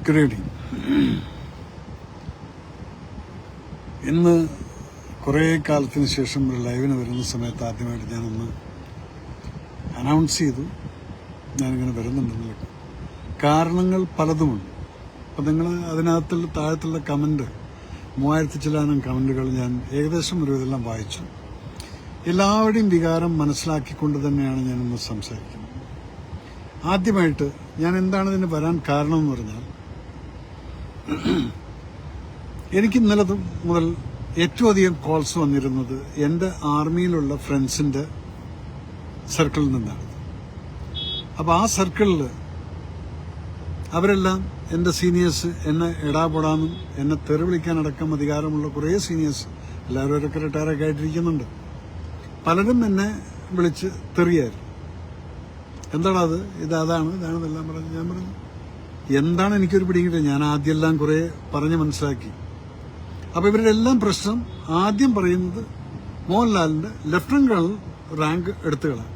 Good evening. ഇന്ന് കുറേ കാലത്തിന് ശേഷം ഒരു ലൈവിന് വരുന്ന സമയത്ത് ആദ്യമായിട്ട് ഞാനൊന്ന് അനൗൺസ് ചെയ്തു ഞാനിങ്ങനെ വരുന്നുണ്ടെന്നുള്ളത്. കാരണങ്ങൾ പലതുമുണ്ട്. അപ്പം നിങ്ങൾ അതിനകത്തുള്ള താഴത്തുള്ള കമൻറ്റ് 3000 ചില്ലാനം കമൻറ്റുകൾ ഞാൻ ഏകദേശം ഒരു ഇതെല്ലാം വായിച്ചു. എല്ലാവരുടെയും വികാരം മനസ്സിലാക്കിക്കൊണ്ട് തന്നെയാണ് ഞാനിന്ന് സംസാരിക്കുന്നത്. ആദ്യമായിട്ട് ഞാൻ എന്താണ് ഇതിന് വരാൻ കാരണം എന്ന് പറഞ്ഞാൽ, എനിക്ക് ഇന്നലെ മുതൽ ഏറ്റവും അധികം കോൾസ് വന്നിരുന്നത് എൻ്റെ ആർമിയിലുള്ള ഫ്രണ്ട്സിൻ്റെ സർക്കിളിൽ നിന്നാണ്. അപ്പോൾ ആ സർക്കിളിൽ അവരെല്ലാം എൻ്റെ സീനിയേഴ്സ് എന്നെ എടാപൊടാന്നും എന്നെ തെറി വിളിക്കാനടക്കം അധികാരമുള്ള കുറേ സീനിയേഴ്സ്, എല്ലാവരും അവരൊക്കെ റിട്ടയറൊക്കെ ആയിട്ടിരിക്കുന്നുണ്ട്. പലരും എന്നെ വിളിച്ച് തെറിയായിരുന്നു. എന്താണ് അത്, ഇതാണെന്നെല്ലാം പറഞ്ഞു. ഞാൻ പറഞ്ഞു എന്താണ് എനിക്കൊരു പിടികിട്ടില്ല. ഞാൻ ആദ്യമെല്ലാം കുറേ പറഞ്ഞ് മനസ്സിലാക്കി. അപ്പോൾ ഇവരുടെ എല്ലാം പ്രശ്നം ആദ്യം പറയുന്നത് മോഹൻലാലിൻ്റെ ലെഫ്റ്റനന്റ് കേണൽ റാങ്ക് എടുത്തുകളാണ്.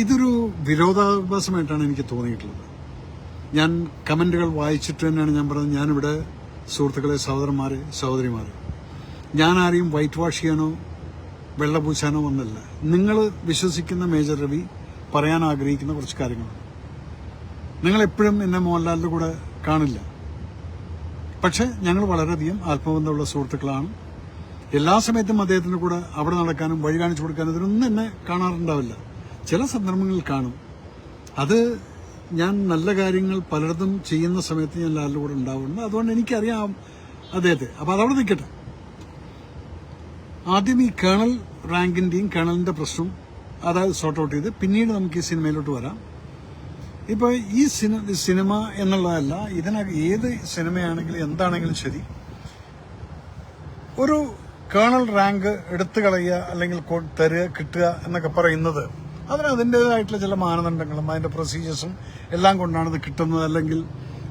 ഇതൊരു വിരോധാഭാസമായിട്ടാണ് എനിക്ക് തോന്നിയിട്ടുള്ളത്. ഞാൻ കമൻറ്റുകൾ വായിച്ചിട്ട് തന്നെയാണ് ഞാൻ പറഞ്ഞത്, ഞാനിവിടെ സുഹൃത്തുക്കളെ, സഹോദരന്മാരെ, സഹോദരിമാരെ, ഞാൻ ആരെയും വൈറ്റ് വാഷ് ചെയ്യാനോ വെള്ളപൂശാനോ വന്നല്ല. നിങ്ങൾ വിശ്വസിക്കുന്ന മേജർ രവി പറയാൻ ആഗ്രഹിക്കുന്ന കുറച്ച് കാര്യങ്ങളുണ്ട്. നിങ്ങളെപ്പോഴും എന്നെ മോഹൻലാലിൻ്റെ കൂടെ കാണില്ല, പക്ഷെ ഞങ്ങൾ വളരെയധികം ആത്മബന്ധമുള്ള സുഹൃത്തുക്കളാണ്. എല്ലാ സമയത്തും അദ്ദേഹത്തിൻ്റെ കൂടെ അവിടെ നടക്കാനും വഴി കാണിച്ചു കൊടുക്കാനും ഇതിനൊന്നും എന്നെ കാണാറുണ്ടാവില്ല. ചില സന്ദർഭങ്ങളിൽ കാണും. അത് ഞാൻ നല്ല കാര്യങ്ങൾ പലയിടത്തും ചെയ്യുന്ന സമയത്ത് ഞാൻ ലാലിൻ്റെ കൂടെ ഉണ്ടാവുന്നുണ്ട്. അതുകൊണ്ട് എനിക്കറിയാം അദ്ദേഹത്തെ. അപ്പോൾ അതവിടെ നിൽക്കട്ടെ. ആദ്യം ഈ കേണൽ റാങ്കിൻ്റെയും കേണലിൻ്റെ പ്രശ്നവും അതായത് സോർട്ട് ഔട്ട് ചെയ്ത് പിന്നീട് നമുക്ക് ഈ സിനിമയിലോട്ട് വരാം. ഇപ്പോൾ ഈ സിനിമ എന്നുള്ളതല്ല, ഏത് സിനിമയാണെങ്കിലും എന്താണെങ്കിലും ശരി, ഒരു കേണൽ റാങ്ക് എടുത്തു കളയുക അല്ലെങ്കിൽ തരിക, കിട്ടുക എന്നൊക്കെ പറയുന്നത് അതിന് അതിൻ്റേതായിട്ടുള്ള ചില മാനദണ്ഡങ്ങളും അതിൻ്റെ പ്രൊസീജിയേഴ്സും എല്ലാം കൊണ്ടാണ് ഇത് കിട്ടുന്നത്. അല്ലെങ്കിൽ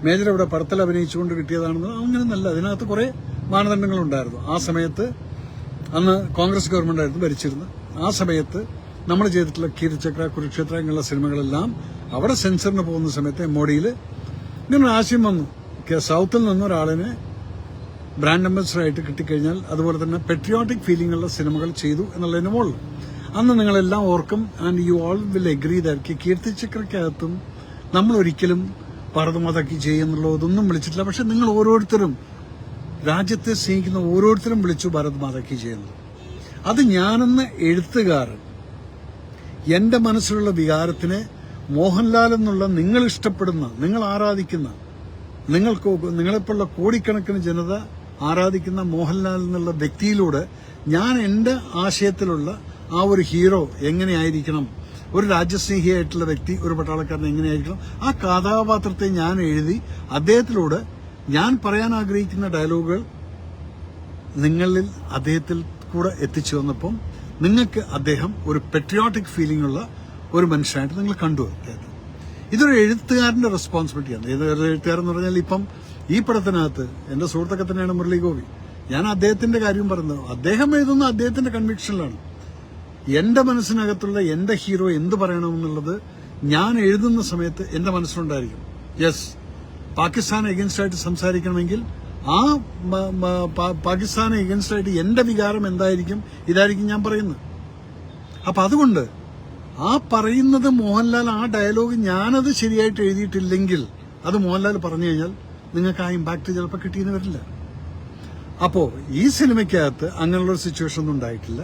മേജർ ഇവിടെ പടത്തിൽ അഭിനയിച്ചുകൊണ്ട് കിട്ടിയതാണെന്ന് അങ്ങനെ നല്ല, അതിനകത്ത് കുറേ മാനദണ്ഡങ്ങളുണ്ടായിരുന്നു. ആ സമയത്ത് അന്ന് കോൺഗ്രസ് ഗവൺമെന്റ് ആയിരുന്നു ഭരിച്ചിരുന്നത്. ആ സമയത്ത് നമ്മൾ ചെയ്തിട്ടുള്ള കീർത്തിചക്ര, കുരുക്ഷേത്ര ഇങ്ങനെയുള്ള സിനിമകളെല്ലാം അവിടെ സെൻസറിന് പോകുന്ന സമയത്ത് MODയിൽ ഇങ്ങനെ ആശയം വന്നു, സൗത്തിൽ നിന്നൊരാളിനെ ബ്രാൻഡ് അംബാസിഡറായിട്ട് കിട്ടിക്കഴിഞ്ഞാൽ അതുപോലെ തന്നെ പെട്രിയോട്ടിക് ഫീലിംഗുള്ള സിനിമകൾ ചെയ്തു എന്നുള്ളതിന് മുകളിൽ അന്ന് നിങ്ങളെല്ലാം ഓർക്കും. And you all will agree that കീർത്തിചക്രക്കകത്തും നമ്മൾ ഒരിക്കലും ഭാരതമാതാക്കി ചെയ്യുന്നുള്ളതൊന്നും വിളിച്ചിട്ടില്ല. പക്ഷെ നിങ്ങൾ ഓരോരുത്തരും, രാജ്യത്തെ സ്നേഹിക്കുന്ന ഓരോരുത്തരും വിളിച്ചു ഭാരതമാതാക്കി ചെയ്യുന്നത്. അത് ഞാനെന്ന എഴുത്തുകാരൻ എൻ്റെ മനസ്സിലുള്ള വികാരത്തിനെ മോഹൻലാൽ എന്നുള്ള നിങ്ങൾ ഇഷ്ടപ്പെടുന്ന, നിങ്ങൾ ആരാധിക്കുന്ന, നിങ്ങളെപ്പോലുള്ള കോടിക്കണക്കിന് ജനത ആരാധിക്കുന്ന മോഹൻലാൽ എന്നുള്ള വ്യക്തിയിലൂടെ ഞാൻ എൻ്റെ ആശയത്തിലുള്ള ആ ഒരു ഹീറോ എങ്ങനെയായിരിക്കണം, ഒരു രാജ്യസ്നേഹിയായിട്ടുള്ള വ്യക്തി, ഒരു പട്ടാളക്കാരൻ എങ്ങനെയായിരിക്കണം, ആ കഥാപാത്രത്തെ ഞാൻ എഴുതി അദ്ദേഹത്തിലൂടെ ഞാൻ പറയാൻ ആഗ്രഹിക്കുന്ന ഡയലോഗുകൾ നിങ്ങളിൽ അദ്ദേഹത്തിൽ കൂടെ എത്തിച്ചു വന്നപ്പം നിങ്ങൾക്ക് അദ്ദേഹം ഒരു പെട്രിയോട്ടിക് ഫീലിംഗ് ഉള്ള ഒരു മനുഷ്യനായിട്ട് നിങ്ങൾ കണ്ടു. ഇതൊരു എഴുത്തുകാരന്റെ റെസ്പോൺസിബിലിറ്റിയാണ്. ഏതൊരു എഴുത്തുകാരൻ എന്ന് പറഞ്ഞാൽ ഇപ്പം ഈ പടത്തിനകത്ത് എൻ്റെ സുഹൃത്തൊക്കെ തന്നെയാണ് മുരളി ഗോപി. ഞാൻ അദ്ദേഹത്തിന്റെ കാര്യം പറയുന്നത്, അദ്ദേഹം എഴുതുന്ന അദ്ദേഹത്തിന്റെ കൺവിക്ഷനിലാണ്. എൻ്റെ മനസ്സിനകത്തുള്ള എൻ്റെ ഹീറോ എന്ത് പറയണമെന്നുള്ളത് ഞാൻ എഴുതുന്ന സമയത്ത് എൻ്റെ മനസ്സിലുണ്ടായിരിക്കും. യെസ്, പാകിസ്ഥാൻ എഗൻസ്റ്റ് ആയിട്ട് സംസാരിക്കണമെങ്കിൽ ആ പാകിസ്ഥാനെ എഗൻസ്റ്റ് ആയിട്ട് എൻ്റെ വികാരം എന്തായിരിക്കും, ഇതായിരിക്കും ഞാൻ പറയുന്നത്. അപ്പൊ അതുകൊണ്ട് ആ പറയുന്നത് മോഹൻലാൽ, ആ ഡയലോഗ് ഞാനത് ശരിയായിട്ട് എഴുതിയിട്ടില്ലെങ്കിൽ അത് മോഹൻലാൽ പറഞ്ഞു കഴിഞ്ഞാൽ നിങ്ങൾക്ക് ആ ഇമ്പാക്ട് ചിലപ്പോൾ കിട്ടിയെന്ന് വരില്ല. അപ്പോൾ ഈ സിനിമയ്ക്കകത്ത് അങ്ങനെയുള്ളൊരു സിറ്റുവേഷൻ ഒന്നും ഉണ്ടായിട്ടില്ല.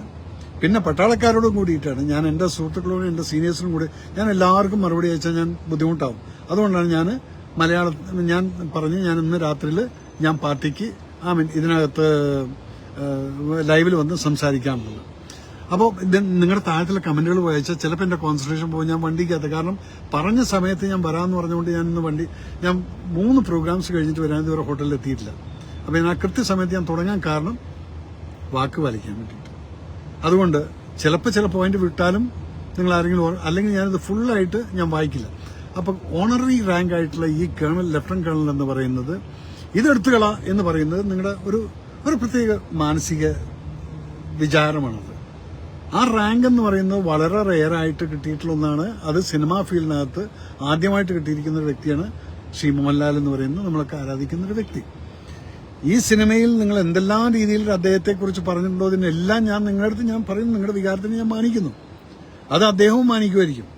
പിന്നെ പട്ടാളക്കാരോടും കൂടിയിട്ടാണ് ഞാൻ എൻ്റെ സുഹൃത്തുക്കളോടും എൻ്റെ സീനിയേഴ്സിനും കൂടി ഞാൻ എല്ലാവർക്കും മറുപടി അയച്ചാൽ ഞാൻ ബുദ്ധിമുട്ടാവും. അതുകൊണ്ടാണ് ഞാൻ ഞാൻ പറഞ്ഞു, ഞാൻ ഇന്ന് രാത്രിയിൽ ഞാൻ പാർട്ടിക്ക് ഇതിനകത്ത് ലൈവിൽ വന്ന് സംസാരിക്കാമെന്നുള്ളത്. അപ്പോൾ നിങ്ങളുടെ താഴത്തുള്ള കമന്റുകൾ വായിച്ചാൽ ചിലപ്പോൾ എൻ്റെ കോൺസെൻട്രേഷൻ പോകും. ഞാൻ വണ്ടിക്കകത്ത്, കാരണം പറഞ്ഞ സമയത്ത് ഞാൻ വരാമെന്ന് പറഞ്ഞുകൊണ്ട് ഞാൻ 3 പ്രോഗ്രാംസ് കഴിഞ്ഞിട്ട് വരാൻ ഇതുവരെ ഹോട്ടലിൽ എത്തിയിട്ടില്ല. അപ്പോൾ ഞാൻ ആ കൃത്യസമയത്ത് ഞാൻ തുടങ്ങാൻ കാരണം വാക്ക് പാലിക്കാൻ വേണ്ടിയിട്ട്. അതുകൊണ്ട് ചിലപ്പോൾ ചില പോയിന്റ് വിട്ടാലും നിങ്ങൾ ആരെങ്കിലും, അല്ലെങ്കിൽ ഞാനിത് ഫുള്ളായിട്ട് ഞാൻ വായിക്കില്ല. അപ്പം ഓണററി റാങ്ക് ആയിട്ടുള്ള ഈ കേണൽ, ലെഫ്റ്റനന്റ് കേണൽ എന്ന് പറയുന്നത്, ഇതെടുത്തുകള എന്ന് പറയുന്നത് നിങ്ങളുടെ ഒരു പ്രത്യേക മാനസിക വിചാരമാണത്. ആ റാങ്ക് എന്ന് പറയുന്നത് വളരെ റെയറായിട്ട് കിട്ടിയിട്ടുള്ള ഒന്നാണ്. അത് സിനിമാ ഫീൽഡിനകത്ത് ആദ്യമായിട്ട് കിട്ടിയിരിക്കുന്ന ഒരു വ്യക്തിയാണ് ശ്രീ മോഹൻലാൽ എന്ന് പറയുന്ന നമ്മളൊക്കെ ആരാധിക്കുന്ന ഒരു വ്യക്തി. ഈ സിനിമയിൽ നിങ്ങൾ എന്തെല്ലാം രീതിയിൽ അദ്ദേഹത്തെക്കുറിച്ച് പറഞ്ഞിട്ടുണ്ടോ അതിനെല്ലാം ഞാൻ നിങ്ങളുടെ അടുത്ത് ഞാൻ പറയുന്നു, നിങ്ങളുടെ വികാരത്തിന് ഞാൻ മാനിക്കുന്നു. അത് അദ്ദേഹവും മാനിക്കുമായിരിക്കും.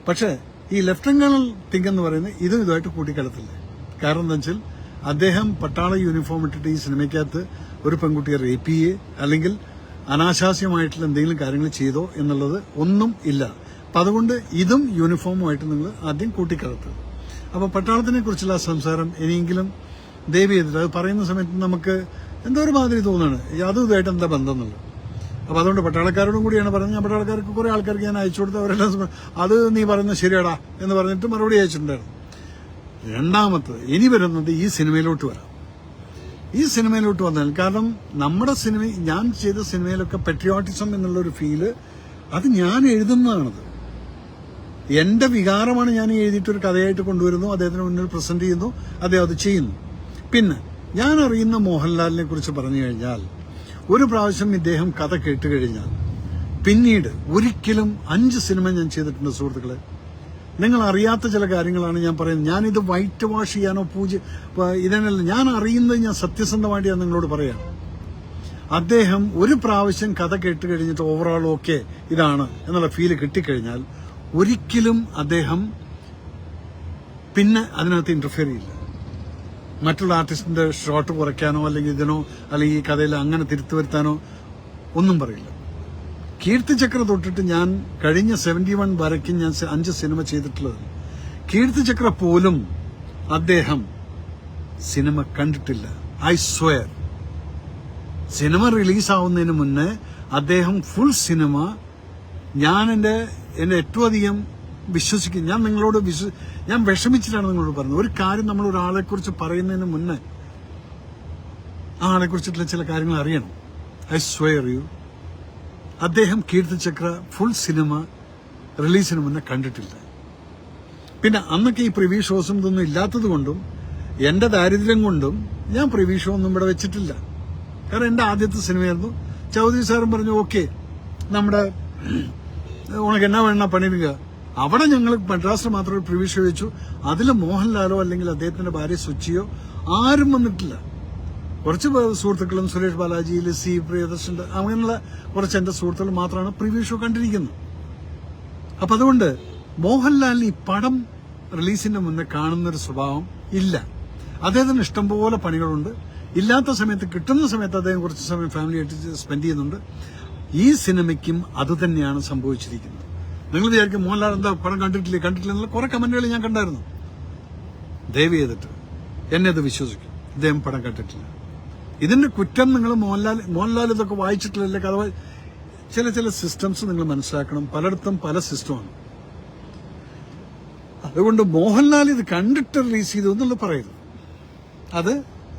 പക്ഷേ ഈ ലെഫ്റ്റനന്റ് കേണൽ തിങ്ക് എന്ന് പറയുന്നത് ഇതുമായിട്ട് കൂട്ടിക്കലത്തില്ല. കാരണം എന്താ വെച്ചാൽ അദ്ദേഹം പട്ടാള യൂണിഫോം ഇട്ടിട്ട് ഈ സിനിമയ്ക്കകത്ത് ഒരു പെൺകുട്ടിയെ റേപ്പ് ചെയ്യേ അല്ലെങ്കിൽ അനാശാസ്യമായിട്ടുള്ള എന്തെങ്കിലും കാര്യങ്ങൾ ചെയ്തോ എന്നുള്ളത് ഒന്നും ഇല്ല. അപ്പം അതുകൊണ്ട് ഇതും യൂണിഫോമുമായിട്ട് നിങ്ങൾ ആദ്യം കൂട്ടിക്കലത്തുക. അപ്പോൾ പട്ടാളത്തിനെ കുറിച്ചുള്ള സംസാരം ഇനിയെങ്കിലും ദയവ് ചെയ്തിട്ട് അത് പറയുന്ന സമയത്ത് നമുക്ക് എന്തോ ഒരു മാതിരി തോന്നുകയാണ് അതും ഇതുമായിട്ട് എന്താ ബന്ധം എന്നുള്ളത്. അപ്പോൾ അതുകൊണ്ട് പട്ടാളക്കാരോടും കൂടിയാണ് പറഞ്ഞത്. ഞാൻ പട്ടാളക്കാർക്ക് കുറേ ആൾക്കാർക്ക് ഞാൻ അയച്ചു കൊടുത്ത് അവരെല്ലാം അത് നീ പറയുന്നത് ശരിയാടാ എന്ന് പറഞ്ഞിട്ട് മറുപടി അയച്ചിട്ടുണ്ടായിരുന്നു. രണ്ടാമത്തത് ഇനി വരുന്നത് ഈ സിനിമയിലോട്ട് വരാം. ഈ സിനിമയിലോട്ട് വന്നാൽ കാരണം നമ്മുടെ സിനിമ ഞാൻ ചെയ്ത സിനിമയിലൊക്കെ പെട്രിയോട്ടിസം എന്നുള്ളൊരു ഫീല് അത് ഞാൻ എഴുതുന്നതാണത്. എന്റെ വികാരമാണ് ഞാൻ എഴുതിയിട്ടൊരു കഥയായിട്ട് കൊണ്ടുവരുന്നു, അദ്ദേഹത്തിന് മുന്നിൽ പ്രസന്റ് ചെയ്യുന്നു, അദ്ദേഹം അത് ചെയ്യുന്നു. പിന്നെ ഞാൻ അറിയുന്ന മോഹൻലാലിനെ കുറിച്ച് പറഞ്ഞു കഴിഞ്ഞാൽ ഒരു പ്രാവശ്യം ഇദ്ദേഹം കഥ കേട്ടുകഴിഞ്ഞാൽ പിന്നീട് ഒരിക്കലും 5 സിനിമ ഞാൻ ചെയ്തിട്ടുണ്ട് സുഹൃത്തുക്കളെ. നിങ്ങൾ അറിയാത്ത ചില കാര്യങ്ങളാണ് ഞാൻ പറയുന്നത്. ഞാനിത് വൈറ്റ് വാഷ് ചെയ്യാനോ ഇതിനല്ല, ഞാൻ അറിയുന്നത് ഞാൻ സത്യസന്ധമായിട്ട് ഞാൻ നിങ്ങളോട് പറയാം. അദ്ദേഹം ഒരു പ്രാവശ്യം കഥ കേട്ട് കഴിഞ്ഞിട്ട് ഓവറോൾ ഓക്കെ ഇതാണ് എന്നുള്ള ഫീല് കിട്ടിക്കഴിഞ്ഞാൽ ഒരിക്കലും അദ്ദേഹം പിന്നെ അതിനകത്ത് ഇന്റർഫിയർ ചെയ്യില്ല. മറ്റുള്ള ആർട്ടിസ്റ്റിന്റെ ഷോട്ട് കുറയ്ക്കാനോ അല്ലെങ്കിൽ ഇതിനോ അല്ലെങ്കിൽ ഈ കഥയിൽ അങ്ങനെ തിരുത്തു വരുത്താനോ ഒന്നും പറയില്ല. കീർത്തിചക്ര തൊട്ടിട്ട് ഞാൻ കഴിഞ്ഞ 71 വരയ്ക്കും ഞാൻ 5 സിനിമ ചെയ്തിട്ടുള്ളത്. കീർത്തിചക്ര പോലും അദ്ദേഹം സിനിമ കണ്ടിട്ടില്ല. I swear. സിനിമ റിലീസാവുന്നതിന് മുന്നേ അദ്ദേഹം ഫുൾ സിനിമ ഞാൻ എന്റെ ഏറ്റവും അധികം വിശ്വസിക്കും. ഞാൻ നിങ്ങളോട് ഞാൻ വിഷമിച്ചിട്ടാണ് നിങ്ങളോട് പറഞ്ഞത്. ഒരു കാര്യം നമ്മൾ ഒരാളെ കുറിച്ച് പറയുന്നതിന് മുന്നേ ആ ആളെ കുറിച്ചിട്ടുള്ള ചില കാര്യങ്ങൾ അറിയണം. ഐ സ്വയർ യു, അദ്ദേഹം കീർത്തിചക്ര ഫുൾ സിനിമ റിലീസിന് മുന്നേ കണ്ടിട്ടില്ല. പിന്നെ അന്നൊക്കെ ഈ പ്രിവ്യൂ ഷോസും ഇതൊന്നും ഇല്ലാത്തത് കൊണ്ടും എന്റെ ദാരിദ്ര്യം കൊണ്ടും ഞാൻ പ്രിവ്യൂ ഷോ ഒന്നും ഇവിടെ വെച്ചിട്ടില്ല. കാരണം എന്റെ ആദ്യത്തെ സിനിമയായിരുന്നു. ചൗധരി സാറും പറഞ്ഞു ഓക്കെ നമ്മുടെ ഉണക്ക് എന്നാ വേണ പണിയുക. അവിടെ ഞങ്ങൾ മദ്രാസിൽ മാത്രം ഒരു പ്രിവ്യൂ ഷോ വെച്ചു. അതിൽ മോഹൻലാലോ അല്ലെങ്കിൽ അദ്ദേഹത്തിന്റെ ഭാര്യ സുച്ചിയോ ആരും വന്നിട്ടില്ല. കുറച്ച് സുഹൃത്തുക്കളും സുരേഷ് ബാലാജി, ലിസി, പ്രിയദർശൻ അങ്ങനെയുള്ള കുറച്ച് എന്റെ സുഹൃത്തുക്കൾ മാത്രമാണ് പ്രിവ്യൂ ഷോ കണ്ടിരിക്കുന്നത്. അപ്പൊ അതുകൊണ്ട് മോഹൻലാലിന് ഈ പടം റിലീസിന്റെ മുന്നേ കാണുന്നൊരു സ്വഭാവം ഇല്ല. അദ്ദേഹത്തിന് ഇഷ്ടംപോലെ പണികളുണ്ട്. ഇല്ലാത്ത സമയത്ത് കിട്ടുന്ന സമയത്ത് അദ്ദേഹം കുറച്ച് സമയം ഫാമിലിയായിട്ട് സ്പെൻഡ് ചെയ്യുന്നുണ്ട്. ഈ സിനിമയ്ക്കും അതുതന്നെയാണ് സംഭവിച്ചിരിക്കുന്നത്. നിങ്ങൾ വിചാരിക്കും മോഹൻലാൽ എന്താ പടം കണ്ടിട്ടില്ല എന്നുള്ള കുറെ കമന്റുകൾ ഞാൻ കണ്ടായിരുന്നു. ദയവ് ചെയ്തിട്ട് എന്നെ അത് വിശ്വസിക്കും, ഇദ്ദേഹം പടം കണ്ടിട്ടില്ല. ഇതിന്റെ കുറ്റം നിങ്ങൾ മോഹൻലാൽ ഇതൊക്കെ വായിച്ചിട്ടില്ല. കഥ ചില സിസ്റ്റംസ് നിങ്ങൾ മനസ്സിലാക്കണം. പലയിടത്തും പല സിസ്റ്റമാണ്. അതുകൊണ്ട് മോഹൻലാൽ ഇത് കണ്ടിട്ട് റിലീസ് ചെയ്തു എന്നുള്ളത് പറയരുത്. അത്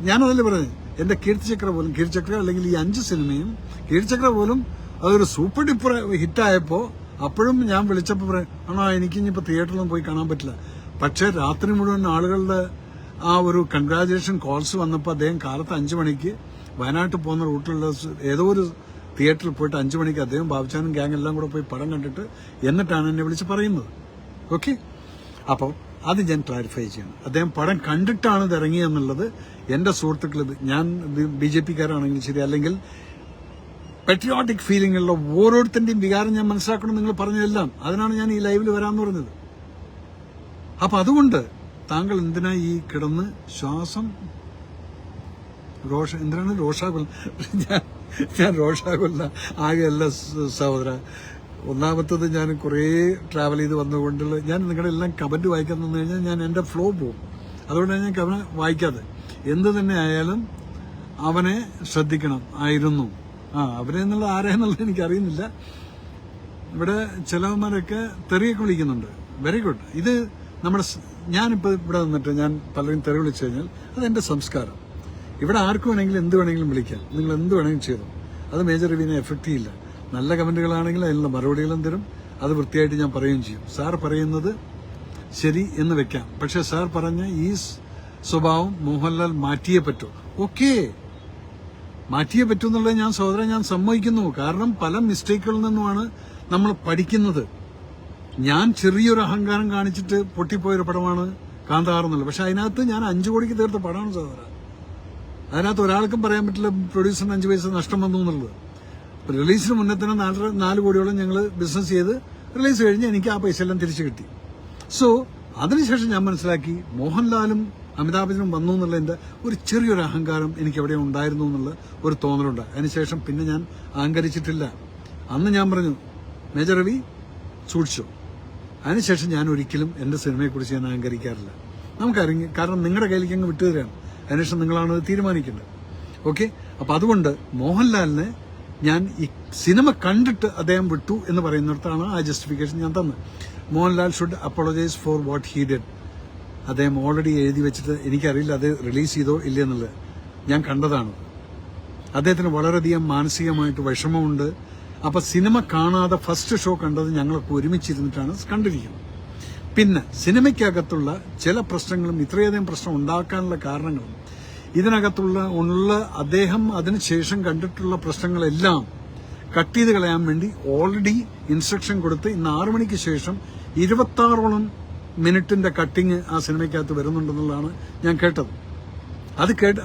ഞാനതല്ലേ പറഞ്ഞത്. എന്റെ കീർത്തിചക്ര അല്ലെങ്കിൽ ഈ 5 സിനിമയും കീർത്തിചക്ര പോലും അതൊരു സൂപ്പർ ഡ്യൂപ്പർ ഹിറ്റായപ്പോ അപ്പോഴും ഞാൻ വിളിച്ചപ്പോൾ പറയാം ആണോ എനിക്കിനിപ്പോ തിയേറ്ററിലൊന്നും പോയി കാണാൻ പറ്റില്ല. പക്ഷെ രാത്രി മുഴുവൻ ആളുകളുടെ ആ ഒരു കൺഗ്രാജുലേഷൻ കോൾസ് വന്നപ്പോൾ അദ്ദേഹം കാലത്ത് 5 മണിക്ക് വയനാട്ടിൽ പോകുന്ന റൂട്ടിലുള്ള ഏതോ ഒരു തിയേറ്ററിൽ പോയിട്ട് 5 മണിക്ക് അദ്ദേഹം ബാബുച്ചാനും ഗ്യാങ് എല്ലാം കൂടെ പോയി പടം കണ്ടിട്ട് എന്നിട്ടാണ് എന്നെ വിളിച്ച് പറയുന്നത്. ഓക്കെ, അപ്പോൾ അത് ഞാൻ ക്ലാരിഫൈ ചെയ്യണം. അദ്ദേഹം പടം കണ്ടിട്ടാണ് ഇത് ഇറങ്ങിയെന്നുള്ളത് എന്റെ സുഹൃത്തുക്കൾ, ഞാൻ BJP-കാരാണെങ്കിലും ശരി അല്ലെങ്കിൽ പെട്രിയോട്ടിക് ഫീലിംഗുള്ള ഓരോരുത്തന്റെയും വികാരം ഞാൻ മനസ്സിലാക്കണം. നിങ്ങൾ പറഞ്ഞതെല്ലാം അതിനാണ് ഞാൻ ഈ ലൈവിൽ വരാമെന്ന് പറഞ്ഞത്. അപ്പൊ അതുകൊണ്ട് താങ്കൾ എന്തിനാ ഈ കിടന്ന് ശ്വാസം എന്തിനാണ് രോഷാകുല? ഞാൻ രോഷാകുല ആകെയല്ല സഹോദര. ഒന്നാമത്തത് ഞാൻ കുറേ ട്രാവൽ ചെയ്ത് വന്നുകൊണ്ടുള്ള ഞാൻ നിങ്ങളുടെ എല്ലാം കമന്റ് വായിക്കാൻ തന്നു കഴിഞ്ഞാൽ ഞാൻ എന്റെ ഫ്ലോ പോകും. അതുകൊണ്ടാണ് ഞാൻ കമന്റ് വായിക്കാതെ. എന്ത് തന്നെ ആയാലും അവനെ ശ്രദ്ധിക്കണം ആയിരുന്നു. അവരെ എന്നുള്ള ആരെന്നുള്ളത് എനിക്കറിയുന്നില്ല. ഇവിടെ ചിലവന്മാരൊക്കെ തെറിയൊക്കെ വിളിക്കുന്നുണ്ട്. Very good. ഇത് നമ്മുടെ ഞാനിപ്പോൾ ഇവിടെ നിന്നിട്ട് ഞാൻ പലരും തെറി വിളിച്ചു കഴിഞ്ഞാൽ അതെന്റെ സംസ്കാരം. ഇവിടെ ആർക്കും വേണമെങ്കിലും എന്ത് വേണമെങ്കിലും വിളിക്കാം. നിങ്ങൾ എന്ത് വേണമെങ്കിലും ചെയ്തു. അത് മേജർ റിവ്യൂവിനെ എഫക്ട് ചെയ്യില്ല. നല്ല കമന്റുകളാണെങ്കിൽ അതിനുള്ള മറുപടികളും തരും. അത് വൃത്തിയായിട്ട് ഞാൻ പറയുകയും ചെയ്യും. സാർ പറയുന്നത് ശരി എന്ന് വെക്കാം. പക്ഷെ സാർ പറഞ്ഞ ഈ സ്വഭാവം മോഹൻലാൽ മാറ്റിയേ പറ്റൂ. ഓക്കെ, മാറ്റിയേ പറ്റൂ എന്നുള്ളത് ഞാൻ സഹോദരൻ ഞാൻ സമ്മതിക്കുന്നു. കാരണം പല മിസ്റ്റേക്കുകളിൽ നിന്നുമാണ് നമ്മൾ പഠിക്കുന്നത്. ഞാൻ ചെറിയൊരു അഹങ്കാരം കാണിച്ചിട്ട് പൊട്ടിപ്പോയൊരു പടമാണ് കാന്താർ എന്നുള്ളത്. പക്ഷെ അതിനകത്ത് ഞാൻ 5 കോടിക്ക് തീർത്ത പടമാണ് സഹോദര. അതിനകത്ത് ഒരാൾക്കും പറയാൻ പറ്റില്ല പ്രൊഡ്യൂസറിന് 5 പൈസ നഷ്ടം വന്നു എന്നുള്ളത്. റിലീസിന് മുന്നേ തന്നെ 4 കോടിയോളം ഞങ്ങൾ ബിസിനസ് ചെയ്ത് റിലീസ് കഴിഞ്ഞ് എനിക്ക് ആ പൈസ എല്ലാം തിരിച്ചു കിട്ടി. സോ അതിനുശേഷം ഞാൻ മനസ്സിലാക്കി മോഹൻലാലും അമിതാഭ് ബച്ചനും വന്നു എന്നുള്ളതിന്റെ ഒരു ചെറിയൊരു അഹങ്കാരം എനിക്ക് എവിടെ ഉണ്ടായിരുന്നു എന്നുള്ള ഒരു തോന്നലുണ്ട്. അതിനുശേഷം പിന്നെ ഞാൻ അഹങ്കരിച്ചിട്ടില്ല. അന്ന് ഞാൻ പറഞ്ഞു മേജർ രവി സൂക്ഷിച്ചു. അതിനുശേഷം ഞാൻ ഒരിക്കലും എന്റെ സിനിമയെക്കുറിച്ച് ഞാൻ അഹങ്കരിക്കാറില്ല. നമുക്കറിയാം, കാരണം നിങ്ങളുടെ കയ്യിലേക്ക് അങ്ങ് വിട്ടുതരാണ്. അതിനുശേഷം നിങ്ങളാണ് അത് തീരുമാനിക്കേണ്ടത്. ഓക്കെ, അപ്പൊ അതുകൊണ്ട് മോഹൻലാലിനെ ഞാൻ ഈ സിനിമ കണ്ടിട്ട് അദ്ദേഹം വിട്ടു എന്ന് പറയുന്നിടത്താണ് ആ ജസ്റ്റിഫിക്കേഷൻ ഞാൻ തന്നത്. Mohanlal should apologise four what he did. അദ്ദേഹം ഓൾറെഡി എഴുതി വെച്ചിട്ട് എനിക്കറിയില്ല അത് റിലീസ് ചെയ്തോ ഇല്ലെന്നുള്ളത്. ഞാൻ കണ്ടതാണ്. അദ്ദേഹത്തിന് വളരെയധികം മാനസികമായിട്ട് വിഷമമുണ്ട്. അപ്പൊ സിനിമ കാണാതെ ഫസ്റ്റ് ഷോ കണ്ടത് ഞങ്ങളൊക്കെ ഒരുമിച്ചിരുന്നിട്ടാണ് കണ്ടിരിക്കുന്നത്. പിന്നെ സിനിമയ്ക്കകത്തുള്ള ചില പ്രശ്നങ്ങളും ഇത്രയധികം പ്രശ്നം ഉണ്ടാക്കാനുള്ള കാരണങ്ങളും ഇതിനകത്തുള്ള അദ്ദേഹം അതിനുശേഷം കണ്ടിട്ടുള്ള പ്രശ്നങ്ങളെല്ലാം കട്ട് ചെയ്ത് കളയാൻ വേണ്ടി ഓൾറെഡി ഇൻസ്ട്രക്ഷൻ കൊടുത്ത് ഇന്ന് 6 മണിക്ക് ശേഷം 26ഓളം മിനിറ്റിന്റെ കട്ടിങ് ആ സിനിമയ്ക്കകത്ത് വരുന്നുണ്ടെന്നുള്ളതാണ് ഞാൻ കേട്ടത്.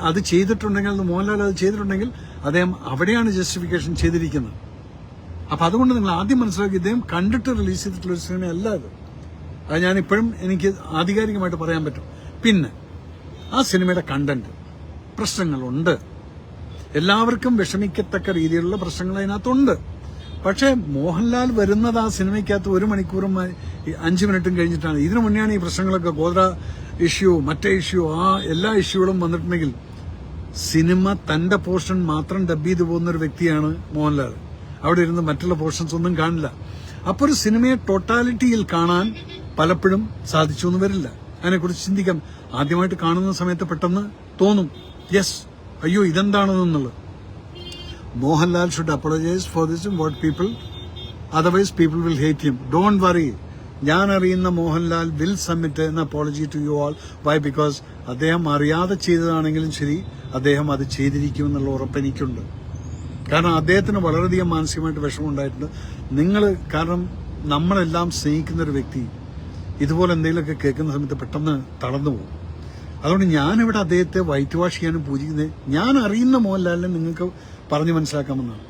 അത് ചെയ്തിട്ടുണ്ടെങ്കിൽ, അത് മോഹൻലാൽ അത് ചെയ്തിട്ടുണ്ടെങ്കിൽ അദ്ദേഹം അവിടെയാണ് ജസ്റ്റിഫിക്കേഷൻ ചെയ്തിരിക്കുന്നത്. അപ്പൊ അതുകൊണ്ട് നിങ്ങൾ ആദ്യം മനസ്സിലാക്കി ഇദ്ദേഹം കണ്ടിട്ട് റിലീസ് ചെയ്തിട്ടുള്ള ഒരു സിനിമയല്ല അത്. അത് ഞാൻ ഇപ്പോഴും എനിക്ക് ആധികാരികമായിട്ട് പറയാൻ പറ്റും. പിന്നെ ആ സിനിമയുടെ കണ്ടന്റ് പ്രശ്നങ്ങളുണ്ട്. എല്ലാവർക്കും വിഷമിക്കത്തക്ക രീതിയിലുള്ള പ്രശ്നങ്ങൾ അതിനകത്തുണ്ട്. പക്ഷേ മോഹൻലാൽ വരുന്നത് ആ സിനിമയ്ക്കകത്ത് 1 മണിക്കൂറും 5 മിനിറ്റും കഴിഞ്ഞിട്ടാണ്. ഇതിനു മുന്നെയാണ് ഈ പ്രശ്നങ്ങളൊക്കെ, ഗോത്ര ഇഷ്യൂ, മറ്റേ ഇഷ്യൂ, ആ എല്ലാ ഇഷ്യൂകളും വന്നിട്ടുണ്ടെങ്കിൽ സിനിമ തന്റെ പോർഷൻ മാത്രം ഡബ് ചെയ്തു പോകുന്ന ഒരു വ്യക്തിയാണ് മോഹൻലാൽ. അവിടെ ഇരുന്ന് മറ്റുള്ള പോർഷൻസ് ഒന്നും കാണില്ല. അപ്പോൾ ഒരു സിനിമയെ ടോട്ടാലിറ്റിയിൽ കാണാൻ പലപ്പോഴും സാധിച്ചു എന്ന് വരില്ല. അതിനെക്കുറിച്ച് ചിന്തിക്കാം. ആദ്യമായിട്ട് കാണുന്ന സമയത്ത് പെട്ടെന്ന് തോന്നും, യെസ്, അയ്യോ ഇതെന്താണെന്നുള്ളത്. Mohanlal should apologise for this what people, otherwise people will hate him. Don't worry, ഞാൻ അറിയുന്ന Mohanlal will submit an apology to you all. Why? Because അദ്ദേഹം അറിയാതെ ചെയ്തതാണെങ്കിലും ശരി, അദ്ദേഹം അത് ചെയ്തിരിക്കുമെന്നുള്ള ഉറപ്പ് എനിക്കുണ്ട്. കാരണം അദ്ദേഹത്തിന് വളരെയധികം മാനസികമായിട്ട് വിഷമമുണ്ടായിട്ടുണ്ട്. കാരണം നമ്മളെല്ലാം സ്നേഹിക്കുന്ന ഒരു വ്യക്തി ഇതുപോലെ എന്തെങ്കിലുമൊക്കെ കേൾക്കുന്ന സമയത്ത് പെട്ടെന്ന് തളർന്നു പോകും. അതുകൊണ്ട് ഞാനിവിടെ അദ്ദേഹത്തെ വൈറ്റ് വാഷ് ചെയ്യാനും പൂജിക്കുന്നത്, ഞാൻ അറിയുന്ന മോഹൻലാലിനെ നിങ്ങൾക്ക് പറഞ്ഞു മനസ്സിലാക്കാമെന്നാണ്.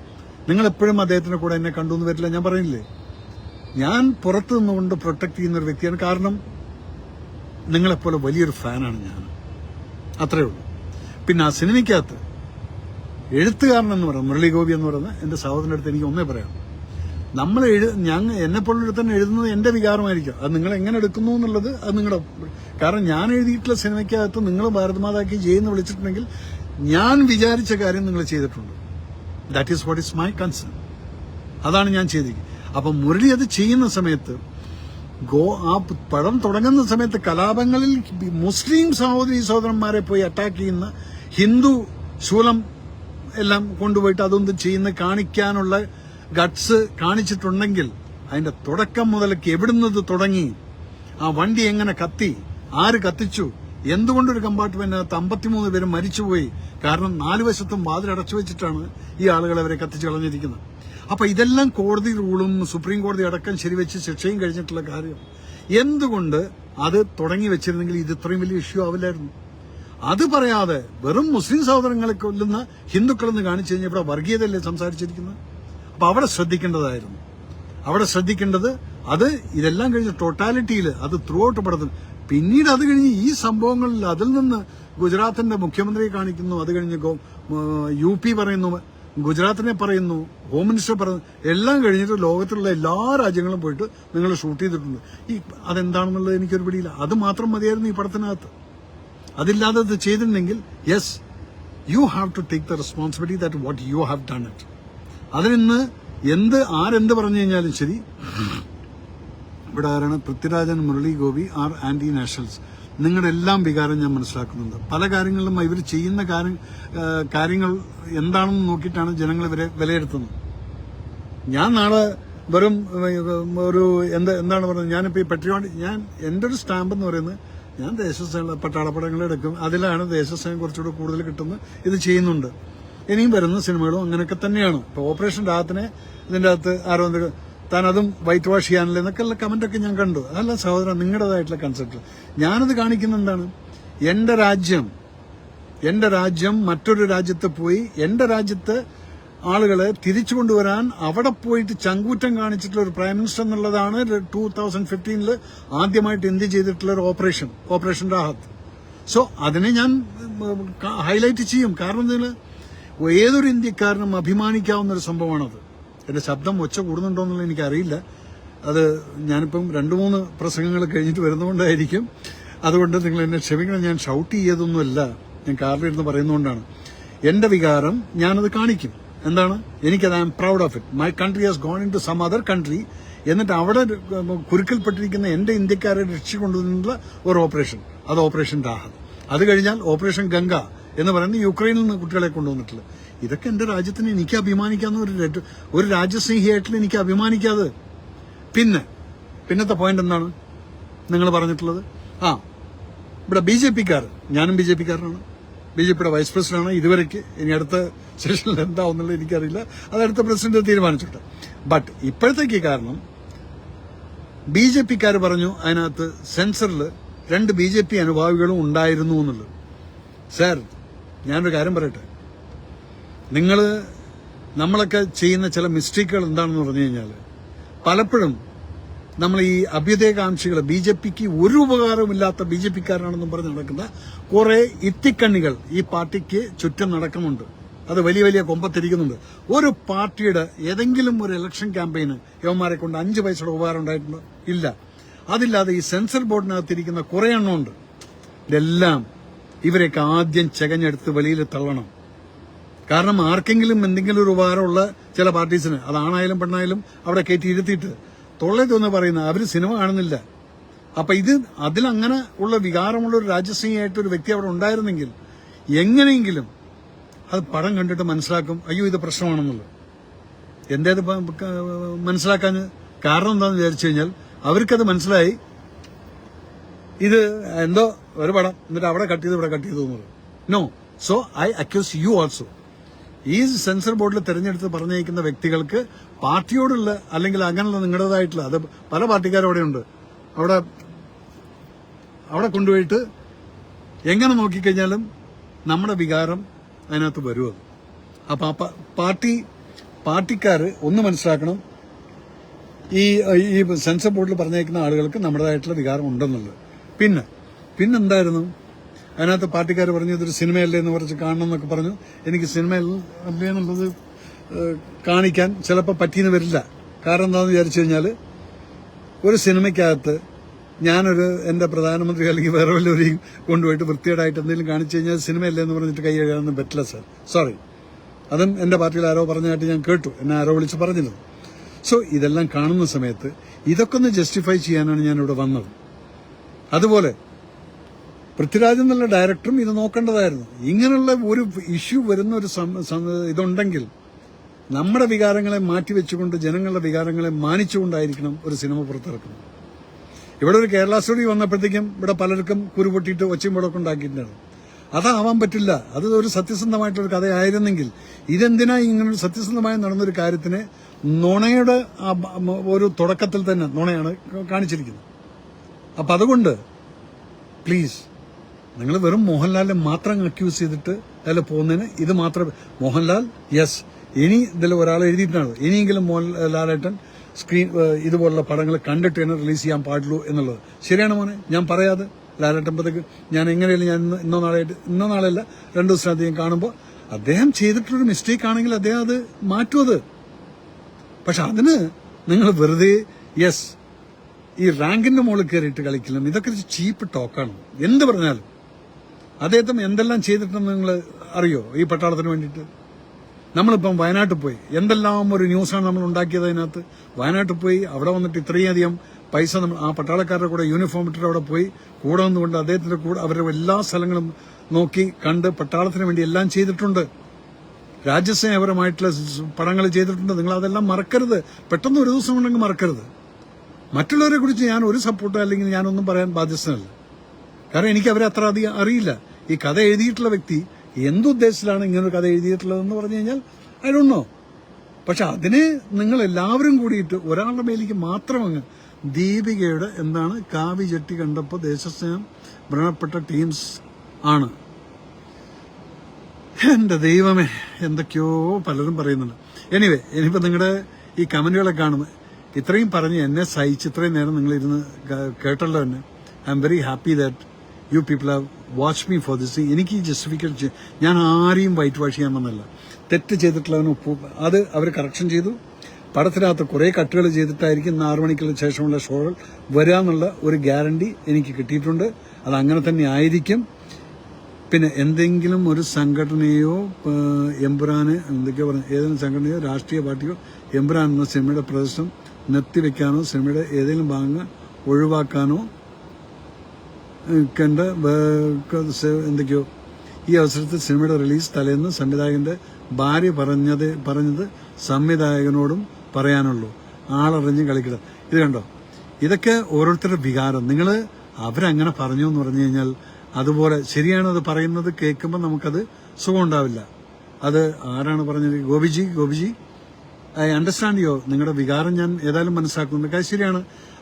നിങ്ങൾ എപ്പോഴും അദ്ദേഹത്തിന്റെ കൂടെ എന്നെ കണ്ടു എന്ന് വരില്ല. ഞാൻ പറയുന്നില്ലേ, ഞാൻ പുറത്തു നിന്നുകൊണ്ട് പ്രൊട്ടക്ട് ചെയ്യുന്ന ഒരു വ്യക്തിയാണ്. കാരണം നിങ്ങളെപ്പോലെ വലിയൊരു ഫാനാണ് ഞാൻ. അത്രയേ ഉള്ളൂ. പിന്നെ ആ സിനിമയ്ക്കകത്ത് എഴുത്തുകാരൻ എന്ന് പറയുന്നത് മുരളി ഗോപി എന്ന് പറയുന്ന എന്റെ സഹോദരന്റെ അടുത്ത് എനിക്ക് ഒന്നേ പറയാം. നമ്മൾ എന്നെപ്പോലുള്ള തന്നെ എഴുതുന്നത് എന്റെ വികാരമായിരിക്കും. അത് നിങ്ങൾ എങ്ങനെ എടുക്കുന്നു എന്നുള്ളത് അത് നിങ്ങളുടെ. കാരണം ഞാൻ എഴുതിയിട്ടുള്ള സിനിമയ്ക്കകത്ത് നിങ്ങൾ ഭാരതമാതാക്കി ജയെന്ന് വിളിച്ചിട്ടുണ്ടെങ്കിൽ ഞാൻ വിചാരിച്ച കാര്യം നിങ്ങൾ ചെയ്തിട്ടുണ്ട്. That is what is my concern. അതാണ് ഞാൻ ചെയ്തിരിക്കുന്നത്. അപ്പൊ മുരളി അത് ചെയ്യുന്ന സമയത്ത് ആ പടം തുടങ്ങുന്ന സമയത്ത് കലാപങ്ങളിൽ മുസ്ലിം സഹോദരന്മാരെ പോയി അറ്റാക്ക് ചെയ്യുന്ന, ഹിന്ദു ശൂലം എല്ലാം കൊണ്ടുപോയിട്ട് അതൊന്നും ചെയ്യുന്ന കാണിക്കാനുള്ള ഗട്ട്സ് കാണിച്ചിട്ടുണ്ടെങ്കിൽ അതിന്റെ തുടക്കം മുതലേക്ക് എവിടുന്നത് തുടങ്ങി, ആ വണ്ടി എങ്ങനെ കത്തി, ആര് കത്തിച്ചു, എന്തുകൊണ്ടൊരു കമ്പാർട്ട്മെന്റിനകത്ത് 53 പേര് മരിച്ചുപോയി. കാരണം 4 വശത്തും വാതിലടച്ചു വെച്ചിട്ടാണ് ഈ ആളുകൾ അവരെ കത്തിച്ചു കളഞ്ഞിരിക്കുന്നത്. അപ്പൊ ഇതെല്ലാം കോടതി റൂളും സുപ്രീം കോടതി അടക്കം ശരിവെച്ച് ശിക്ഷയും കഴിഞ്ഞിട്ടുള്ള കാര്യം. എന്തുകൊണ്ട് അത് തുടങ്ങി വെച്ചിരുന്നെങ്കിൽ ഇത് ഇത്രയും വലിയ ഇഷ്യൂ ആവില്ലായിരുന്നു. അത് പറയാതെ വെറും മുസ്ലിം സഹോദരങ്ങളെ കൊല്ലുന്ന ഹിന്ദുക്കളെന്ന് കാണിച്ചു കഴിഞ്ഞാൽ ഇവിടെ വർഗീയതയല്ലേ സംസാരിച്ചിരിക്കുന്നത്. അപ്പൊ അവിടെ ശ്രദ്ധിക്കേണ്ടതായിരുന്നു. അവിടെ ശ്രദ്ധിക്കേണ്ടത് അത് ഇതെല്ലാം കഴിഞ്ഞ് ടോട്ടാലിറ്റിയിൽ അത് ത്രൂ ഔട്ട് പടത്തിൽ. പിന്നീട് അത് കഴിഞ്ഞ് ഈ സംഭവങ്ങളിൽ അതിൽ നിന്ന് ഗുജറാത്തിന്റെ മുഖ്യമന്ത്രിയെ കാണിക്കുന്നു, അത് കഴിഞ്ഞ് UP പറയുന്നു, ഗുജറാത്തിനെ പറയുന്നു, ഹോം മിനിസ്റ്റർ പറയുന്നു, എല്ലാം കഴിഞ്ഞിട്ട് ലോകത്തിലുള്ള എല്ലാ രാജ്യങ്ങളും പോയിട്ട് നിങ്ങൾ ഷൂട്ട് ചെയ്തിട്ടുണ്ട്. അതെന്താണെന്നുള്ളത് എനിക്കൊരു പിടിയില്ല. അത് മാത്രം മതിയായിരുന്നു ഈ പടത്തിനകത്ത്. അതില്ലാതെ അത് ചെയ്തിട്ടുണ്ടെങ്കിൽ yes, you have to take the responsibility that what you have done it. അതിൽ നിന്ന് ആരെന്ത് പറഞ്ഞു കഴിഞ്ഞാലും ശരി, ഇവിടെ ആരാണ് പൃഥ്വിരാജൻ, Murali Gopy are anti nationals. നിങ്ങളുടെ എല്ലാം വികാരം ഞാൻ മനസ്സിലാക്കുന്നുണ്ട്. പല കാര്യങ്ങളിലും ഇവർ ചെയ്യുന്ന കാര്യങ്ങൾ എന്താണെന്ന് നോക്കിയിട്ടാണ് ജനങ്ങൾ ഇവരെ വിലയിരുത്തുന്നത്. ഞാൻ നാളെ വെറും എന്താണ് പറയുന്നത്, ഞാനിപ്പോൾ ഈ ഞാൻ എൻ്റെ ഒരു സ്റ്റാമ്പ് എന്ന് പറയുന്നത്, ഞാൻ ദേശസ്നേഹ പട്ടാളപ്പടങ്ങൾ എടുക്കും, അതിലാണ് ദേശസ്നേഹം കുറച്ചുകൂടെ കൂടുതൽ കിട്ടുന്നത്. ഇത് ചെയ്യുന്നുണ്ട്. ഇനിയും വരുന്ന സിനിമകളും അങ്ങനെയൊക്കെ തന്നെയാണ്. ഇപ്പോൾ ഓപ്പറേഷൻ രാഹത്തിനെ ഇതിൻ്റെ അകത്ത് ആരോ താൻ അതും വൈറ്റ് വാഷ് ചെയ്യാനല്ലേ എന്നൊക്കെയുള്ള കമന്റൊക്കെ ഞാൻ കണ്ടു. അതല്ല സഹോദരൻ, നിങ്ങളുടേതായിട്ടുള്ള കൺസെപ്റ്റ്. ഞാനത് കാണിക്കുന്ന എന്താണ്? എന്റെ രാജ്യം മറ്റൊരു രാജ്യത്ത് പോയി എന്റെ രാജ്യത്ത് ആളുകളെ തിരിച്ചു കൊണ്ടുവരാൻ അവിടെ പോയിട്ട് ചങ്കൂറ്റം കാണിച്ചിട്ടുള്ള ഒരു പ്രൈം മിനിസ്റ്റർ എന്നുള്ളതാണ് 2015 ആദ്യമായിട്ട് ഇന്ത്യ ചെയ്തിട്ടുള്ള ഒരു ഓപ്പറേഷൻ രാഹത്ത്. സോ അതിനെ ഞാൻ ഹൈലൈറ്റ് ചെയ്യും. കാരണം ഇതിന് ഏതൊരു ഇന്ത്യക്കാരനും അഭിമാനിക്കാവുന്ന ഒരു സംഭവമാണത്. എന്റെ ശബ്ദം ഒച്ച കൂടുന്നുണ്ടോ എന്നുള്ളത് എനിക്കറിയില്ല. അത് ഞാനിപ്പം 2-3 പ്രസംഗങ്ങൾ കഴിഞ്ഞിട്ട് വരുന്നതുകൊണ്ടായിരിക്കും. അതുകൊണ്ട് നിങ്ങൾ എന്നെ ക്ഷമിക്കണം. ഞാൻ ഷൗട്ട് ചെയ്തൊന്നുമല്ല, ഞാൻ കാറിലിരുന്ന് പറയുന്നതുകൊണ്ടാണ്. എന്റെ വികാരം ഞാനത് കാണിക്കും. എന്താണ്? എനിക്കത് I am proud of it. My country has gone into some other country. എന്നിട്ട് അവിടെ കുരുക്കിൽപ്പെട്ടിരിക്കുന്ന എന്റെ ഇന്ത്യക്കാരെ രക്ഷിക്കൊണ്ടുവന്നുള്ള ഒരു ഓപ്പറേഷൻ, അത് ഓപ്പറേഷൻ രാഹത്ത്. അത് കഴിഞ്ഞാൽ ഓപ്പറേഷൻ ഗംഗ എന്ന് പറയുന്നത് യുക്രൈനിൽ നിന്ന് കുട്ടികളെ കൊണ്ടുവന്നിട്ടുള്ളത്. ഇതൊക്കെ എന്റെ രാജ്യത്തിന് എനിക്ക് അഭിമാനിക്കാവുന്ന ഒരു രാജ്യസ്നേഹിയായിട്ടുള്ള എനിക്ക് അഭിമാനിക്കാതെ. പിന്നത്തെ പോയിന്റ് എന്താണ് നിങ്ങൾ പറഞ്ഞിട്ടുള്ളത്? ഇവിടെ BJP-ക്കാർ, ഞാനും BJP-ക്കാരനാണ്, BJP-യുടെ വൈസ് പ്രസിഡന്റാണ് ഇതുവരെയ്ക്ക്. ഇനി അടുത്ത സെഷനിൽ എന്താവുന്നുള്ളത് എനിക്കറിയില്ല, അത് അടുത്ത പ്രസിഡന്റ് തീരുമാനിച്ചിട്ട്. ബട്ട് ഇപ്പോഴത്തേക്ക് കാരണം BJP-ക്കാർ പറഞ്ഞു അതിനകത്ത് സെൻസറിൽ 2 BJP അനുഭാവികളും ഉണ്ടായിരുന്നു എന്നുള്ളത്. സാർ, ഞാനൊരു കാര്യം പറയട്ടെ. നമ്മളൊക്കെ ചെയ്യുന്ന ചില മിസ്റ്റേക്കുകൾ എന്താണെന്ന് പറഞ്ഞു കഴിഞ്ഞാൽ, പലപ്പോഴും നമ്മൾ ഈ അഭ്യുദയകാംക്ഷികൾ, BJP-ക്ക് ഒരു ഉപകാരമില്ലാത്ത BJP-ക്കാരാണെന്നും പറഞ്ഞ് നടക്കുന്ന കുറെ ഇത്തിക്കണ്ണികൾ ഈ പാർട്ടിക്ക് ചുറ്റും നടക്കുന്നുണ്ട്. അത് വലിയ വലിയ കൊമ്പത്തിരിക്കുന്നുണ്ട്. ഒരു പാർട്ടിയുടെ ഏതെങ്കിലും ഒരു ഇലക്ഷൻ ക്യാമ്പയിന് യവന്മാരെ കൊണ്ട് 5 പൈസയുടെ ഉപകാരം ഉണ്ടായിട്ടുണ്ടോ? ഇല്ല. അതില്ലാതെ ഈ സെൻസർ ബോർഡിനകത്തിരിക്കുന്ന കുറെ എണ്ണമുണ്ട്. ഇതെല്ലാം ഇവരെയൊക്കെ ആദ്യം ചെകഞ്ഞെടുത്ത് വെളിയിൽ തള്ളണം. കാരണം ആർക്കെങ്കിലും എന്തെങ്കിലും ഒരു ഉപകാരമുള്ള ചില പാർട്ടീസിന്, അത് ആണായാലും പെണ്ണായാലും, അവിടെ കയറ്റി ഇരുത്തിയിട്ട് തൊള്ളേതൊന്ന് പറയുന്ന അവര് സിനിമ കാണുന്നില്ല. അപ്പൊ അതിലങ്ങനെ ഉള്ള വികാരമുള്ള ഒരു രാജ്യസ്നേഹിയായിട്ട് ഒരു വ്യക്തി അവിടെ ഉണ്ടായിരുന്നെങ്കിൽ എങ്ങനെയെങ്കിലും അത് പടം കണ്ടിട്ട് മനസ്സിലാക്കും, അയ്യോ ഇത് പ്രശ്നമാണെന്നുള്ളത്. എന്തേത് മനസ്സിലാക്കാൻ കാരണം എന്താണെന്ന് വിചാരിച്ചു കഴിഞ്ഞാൽ, അവർക്കത് മനസ്സിലായി ഇത് എന്തോ ഒരു പടം, എന്നിട്ട് അവിടെ കട്ട് ചെയ്ത് ഇവിടെ കട്ട് ചെയ്തു എന്നുള്ളത്. No. So I accuse you also. ഈ സെൻസർ ബോർഡിൽ തെരഞ്ഞെടുത്ത് പറഞ്ഞയക്കുന്ന വ്യക്തികൾക്ക് പാർട്ടിയോടുള്ള, അല്ലെങ്കിൽ അങ്ങനെയുള്ള നിങ്ങളുടേതായിട്ടുള്ള, അത് പല പാർട്ടിക്കാരും അവിടെയുണ്ട്, അവിടെ കൊണ്ടുപോയിട്ട് എങ്ങനെ നോക്കിക്കഴിഞ്ഞാലും നമ്മുടെ വികാരം അതിനകത്ത് വരുമത്. അപ്പൊ പാർട്ടിക്കാര് ഒന്ന് മനസ്സിലാക്കണം, ഈ സെൻസർ ബോർഡിൽ പറഞ്ഞേക്കുന്ന ആളുകൾക്ക് നമ്മുടേതായിട്ടുള്ള വികാരം ഉണ്ടെന്നുള്ളത്. പിന്നെന്തായിരുന്നു അതിനകത്ത് പാർട്ടിക്കാർ പറഞ്ഞു ഇതൊരു സിനിമയല്ലേ എന്ന് പറഞ്ഞ് കാണണം എന്നൊക്കെ പറഞ്ഞു. എനിക്ക് സിനിമയല്ലേ എന്നുള്ളത് കാണിക്കാൻ ചിലപ്പോൾ പറ്റിയെന്ന് വരില്ല. കാരണം എന്താണെന്ന് വിചാരിച്ചു കഴിഞ്ഞാൽ, ഒരു സിനിമയ്ക്കകത്ത് എന്റെ പ്രധാനമന്ത്രി അല്ലെങ്കിൽ വേറെ വല്ലവരെയും കൊണ്ടുപോയിട്ട് വൃത്തികേടായിട്ട് എന്തെങ്കിലും കാണിച്ചു കഴിഞ്ഞാൽ സിനിമയല്ലേ എന്ന് പറഞ്ഞിട്ട് കൈ കഴുകാനൊന്നും പറ്റില്ല സാർ. സോറി. അതും എന്റെ പാർട്ടിയിൽ ആരോ പറഞ്ഞായിട്ട് ഞാൻ കേട്ടു, എന്നെ ആരോ വിളിച്ച് പറഞ്ഞിരുന്നു. സോ ഇതെല്ലാം കാണുന്ന സമയത്ത് ഇതൊക്കെ ഒന്ന് ജസ്റ്റിഫൈ ചെയ്യാനാണ് ഞാനിവിടെ വന്നത്. അതുപോലെ പൃഥ്വിരാജ് എന്നുള്ള ഡയറക്ടറും ഇത് നോക്കേണ്ടതായിരുന്നു. ഇങ്ങനെയുള്ള ഒരു ഇഷ്യൂ വരുന്ന ഒരു ഇതുണ്ടെങ്കിൽ നമ്മുടെ വികാരങ്ങളെ മാറ്റിവെച്ചുകൊണ്ട് ജനങ്ങളുടെ വികാരങ്ങളെ മാനിച്ചുകൊണ്ടായിരിക്കണം ഒരു സിനിമ പുറത്തിറക്കുന്നത്. ഇവിടെ ഒരു കേരള സ്റ്റോറി വന്നപ്പോഴത്തേക്കും ഇവിടെ പലർക്കും കുരുപൊട്ടിയിട്ട് ഒച്ചയും മുടക്കം ഉണ്ടാക്കിയിട്ടുണ്ടായിരുന്നു. അതാവാൻ പറ്റില്ല. അത് ഒരു സത്യസന്ധമായിട്ടൊരു കഥയായിരുന്നെങ്കിൽ, ഇതെന്തിനാ ഇങ്ങനൊരു സത്യസന്ധമായി നടന്നൊരു കാര്യത്തിന് നുണയുടെ ഒരു തുടക്കത്തിൽ തന്നെ നുണയാണ് കാണിച്ചിരിക്കുന്നത്. അപ്പൊ അതുകൊണ്ട് പ്ലീസ്, നിങ്ങൾ വെറും മോഹൻലാലിനെ മാത്രം അക്യൂസ് ചെയ്തിട്ട് അതിൽ പോകുന്നതിന് ഇത് മാത്രം. മോഹൻലാൽ യെസ്, ഇനി ഇതിൽ ഒരാൾ എഴുതിയിട്ടാണ്, ഇനിയെങ്കിലും മോഹൻലാലേട്ടൻ ഇതുപോലുള്ള പടങ്ങൾ കണ്ടിട്ട് തന്നെ റിലീസ് ചെയ്യാൻ പാടുള്ളൂ എന്നുള്ളത് ശരിയാണ് മോനെ. ഞാൻ പറയാതെ ലാലേട്ടമ്പത്തേക്ക് ഞാൻ എങ്ങനെയല്ല, ഞാൻ ഇന്നോ നാളെയല്ല 2 ദിവസത്തിനധികം കാണുമ്പോൾ അദ്ദേഹം ചെയ്തിട്ടൊരു മിസ്റ്റേക്ക് ആണെങ്കിൽ അദ്ദേഹം അത് മാറ്റുമത്. പക്ഷെ അതിന് നിങ്ങൾ വെറുതെ യെസ് ഈ റാങ്കിന്റെ മുകളിൽ കയറിയിട്ട് കളിക്കില്ല. ഇതൊക്കെ ചീപ്പ് ടോക്കാണ്. എന്ത് പറഞ്ഞാലും അദ്ദേഹത്തിന് എന്തെല്ലാം ചെയ്തിട്ടെന്ന് നിങ്ങൾ അറിയോ? ഈ പട്ടാളത്തിന് വേണ്ടിയിട്ട് നമ്മളിപ്പം വയനാട്ടിൽ പോയി എന്തെല്ലാം ഒരു ന്യൂസാണ് നമ്മൾ ഉണ്ടാക്കിയത്. അതിനകത്ത് വയനാട്ടിൽ പോയി അവിടെ വന്നിട്ട് ഇത്രയധികം പൈസ നമ്മൾ ആ പട്ടാളക്കാരുടെ കൂടെ യൂണിഫോം ഇട്ടിട്ട് അവിടെ പോയി കൂടെ വന്നുകൊണ്ട് അദ്ദേഹത്തിന്റെ കൂടെ അവരുടെ എല്ലാ സ്ഥലങ്ങളും നോക്കി കണ്ട് പട്ടാളത്തിന് വേണ്ടി എല്ലാം ചെയ്തിട്ടുണ്ട്. രാജ്യസ്നേഹപരമായിട്ടുള്ള പടങ്ങൾ ചെയ്തിട്ടുണ്ട്. നിങ്ങൾ അതെല്ലാം മറക്കരുത്. പെട്ടെന്ന് ഒരു ദിവസം ഉണ്ടെങ്കിൽ മറക്കരുത്. മറ്റുള്ളവരെ കുറിച്ച് ഞാൻ ഒരു സപ്പോർട്ടോ അല്ലെങ്കിൽ ഞാനൊന്നും പറയാൻ ബാധ്യസ്ഥനല്ല. കാരണം എനിക്ക് അവരെ അത്ര അധികം അറിയില്ല. ഈ കഥ എഴുതിയിട്ടുള്ള വ്യക്തി എന്തുദ്ദേശത്തിലാണ് ഇങ്ങനൊരു കഥ എഴുതിയിട്ടുള്ളതെന്ന് പറഞ്ഞു കഴിഞ്ഞാൽ ഐ ഡോണ്ട് നോ. പക്ഷെ അതിന് നിങ്ങൾ എല്ലാവരും കൂടിയിട്ട് ഒരാളുടെ മേലേക്ക് മാത്രം അങ്ങ് ദീപികയുടെ എന്താണ് കാവി ജെട്ടി കണ്ടപ്പോൾ ദേശസ്നേഹം വ്രണപ്പെട്ട ടീംസ് ആണ്. എന്റെ ദൈവമേ, എന്തൊക്കെയോ പലരും പറയുന്നുണ്ട്. എനിവേ, ഇനിയിപ്പോൾ നിങ്ങളുടെ ഈ കമന്റുകളെ കാണുമ്പോൾ ഇത്രയും പറഞ്ഞ് എന്നെ സഹിച്ച് ഇത്രയും നേരം നിങ്ങൾ ഇരുന്ന് കേട്ടല്ലോ എന്നെ. I am very happy that you people have watch me for this. എനിക്ക് ഈ ജസ്റ്റിഫിക്കേഷൻ, ഞാൻ ആരെയും വൈറ്റ് വാഷ് ചെയ്യാൻ വന്നല്ല. തെറ്റ് ചെയ്തിട്ടുള്ളവന് അത് അവർ കറക്ഷൻ ചെയ്തു. പടത്തിനകത്ത് കുറേ കട്ടുകൾ ചെയ്തിട്ടായിരിക്കും 6 മണിക്കുള്ള ശേഷമുള്ള ഷോകൾ വരാമെന്നുള്ള ഒരു ഗ്യാരണ്ടി എനിക്ക് കിട്ടിയിട്ടുണ്ട്. അത് അങ്ങനെ തന്നെ ആയിരിക്കും. പിന്നെ എന്തെങ്കിലും ഒരു സംഘടനയോ എമ്പുരാന് എന്തൊക്കെയോ പറഞ്ഞു, ഏതെങ്കിലും സംഘടനയോ രാഷ്ട്രീയ പാർട്ടിയോ എമ്പുരാൻ എന്ന സിനിമയുടെ പ്രദർശനം നിർത്തിവെക്കാനോ സിനിമയുടെ ഏതെങ്കിലും ഭാഗങ്ങൾ ഒഴിവാക്കാനോ കണ്ട എന്തൊക്കെയോ. ഈ അവസരത്തിൽ സിനിമയുടെ റിലീസ് തലേന്ന് സംവിധായകന്റെ ഭാര്യ പറഞ്ഞത് സംവിധായകനോടും പറയാനുള്ളൂ, ആളറിഞ്ഞ് കളിക്കണം. ഇത് കണ്ടോ, ഇതൊക്കെ ഓരോരുത്തരുടെ വികാരം. നിങ്ങൾ അവരങ്ങനെ പറഞ്ഞു എന്ന് പറഞ്ഞു കഴിഞ്ഞാൽ അതുപോലെ ശരിയാണ്. അത് പറയുന്നത് കേൾക്കുമ്പോൾ നമുക്കത് സുഖം ഉണ്ടാവില്ല. അത് ആരാണ് പറഞ്ഞത്? ഗോപിജി ഐ അണ്ടർസ്റ്റാൻഡ് യോ, നിങ്ങളുടെ വികാരം ഞാൻ ഏതായാലും മനസ്സിലാക്കുന്നുണ്ട്. കാര്യം ശരിയാണ്.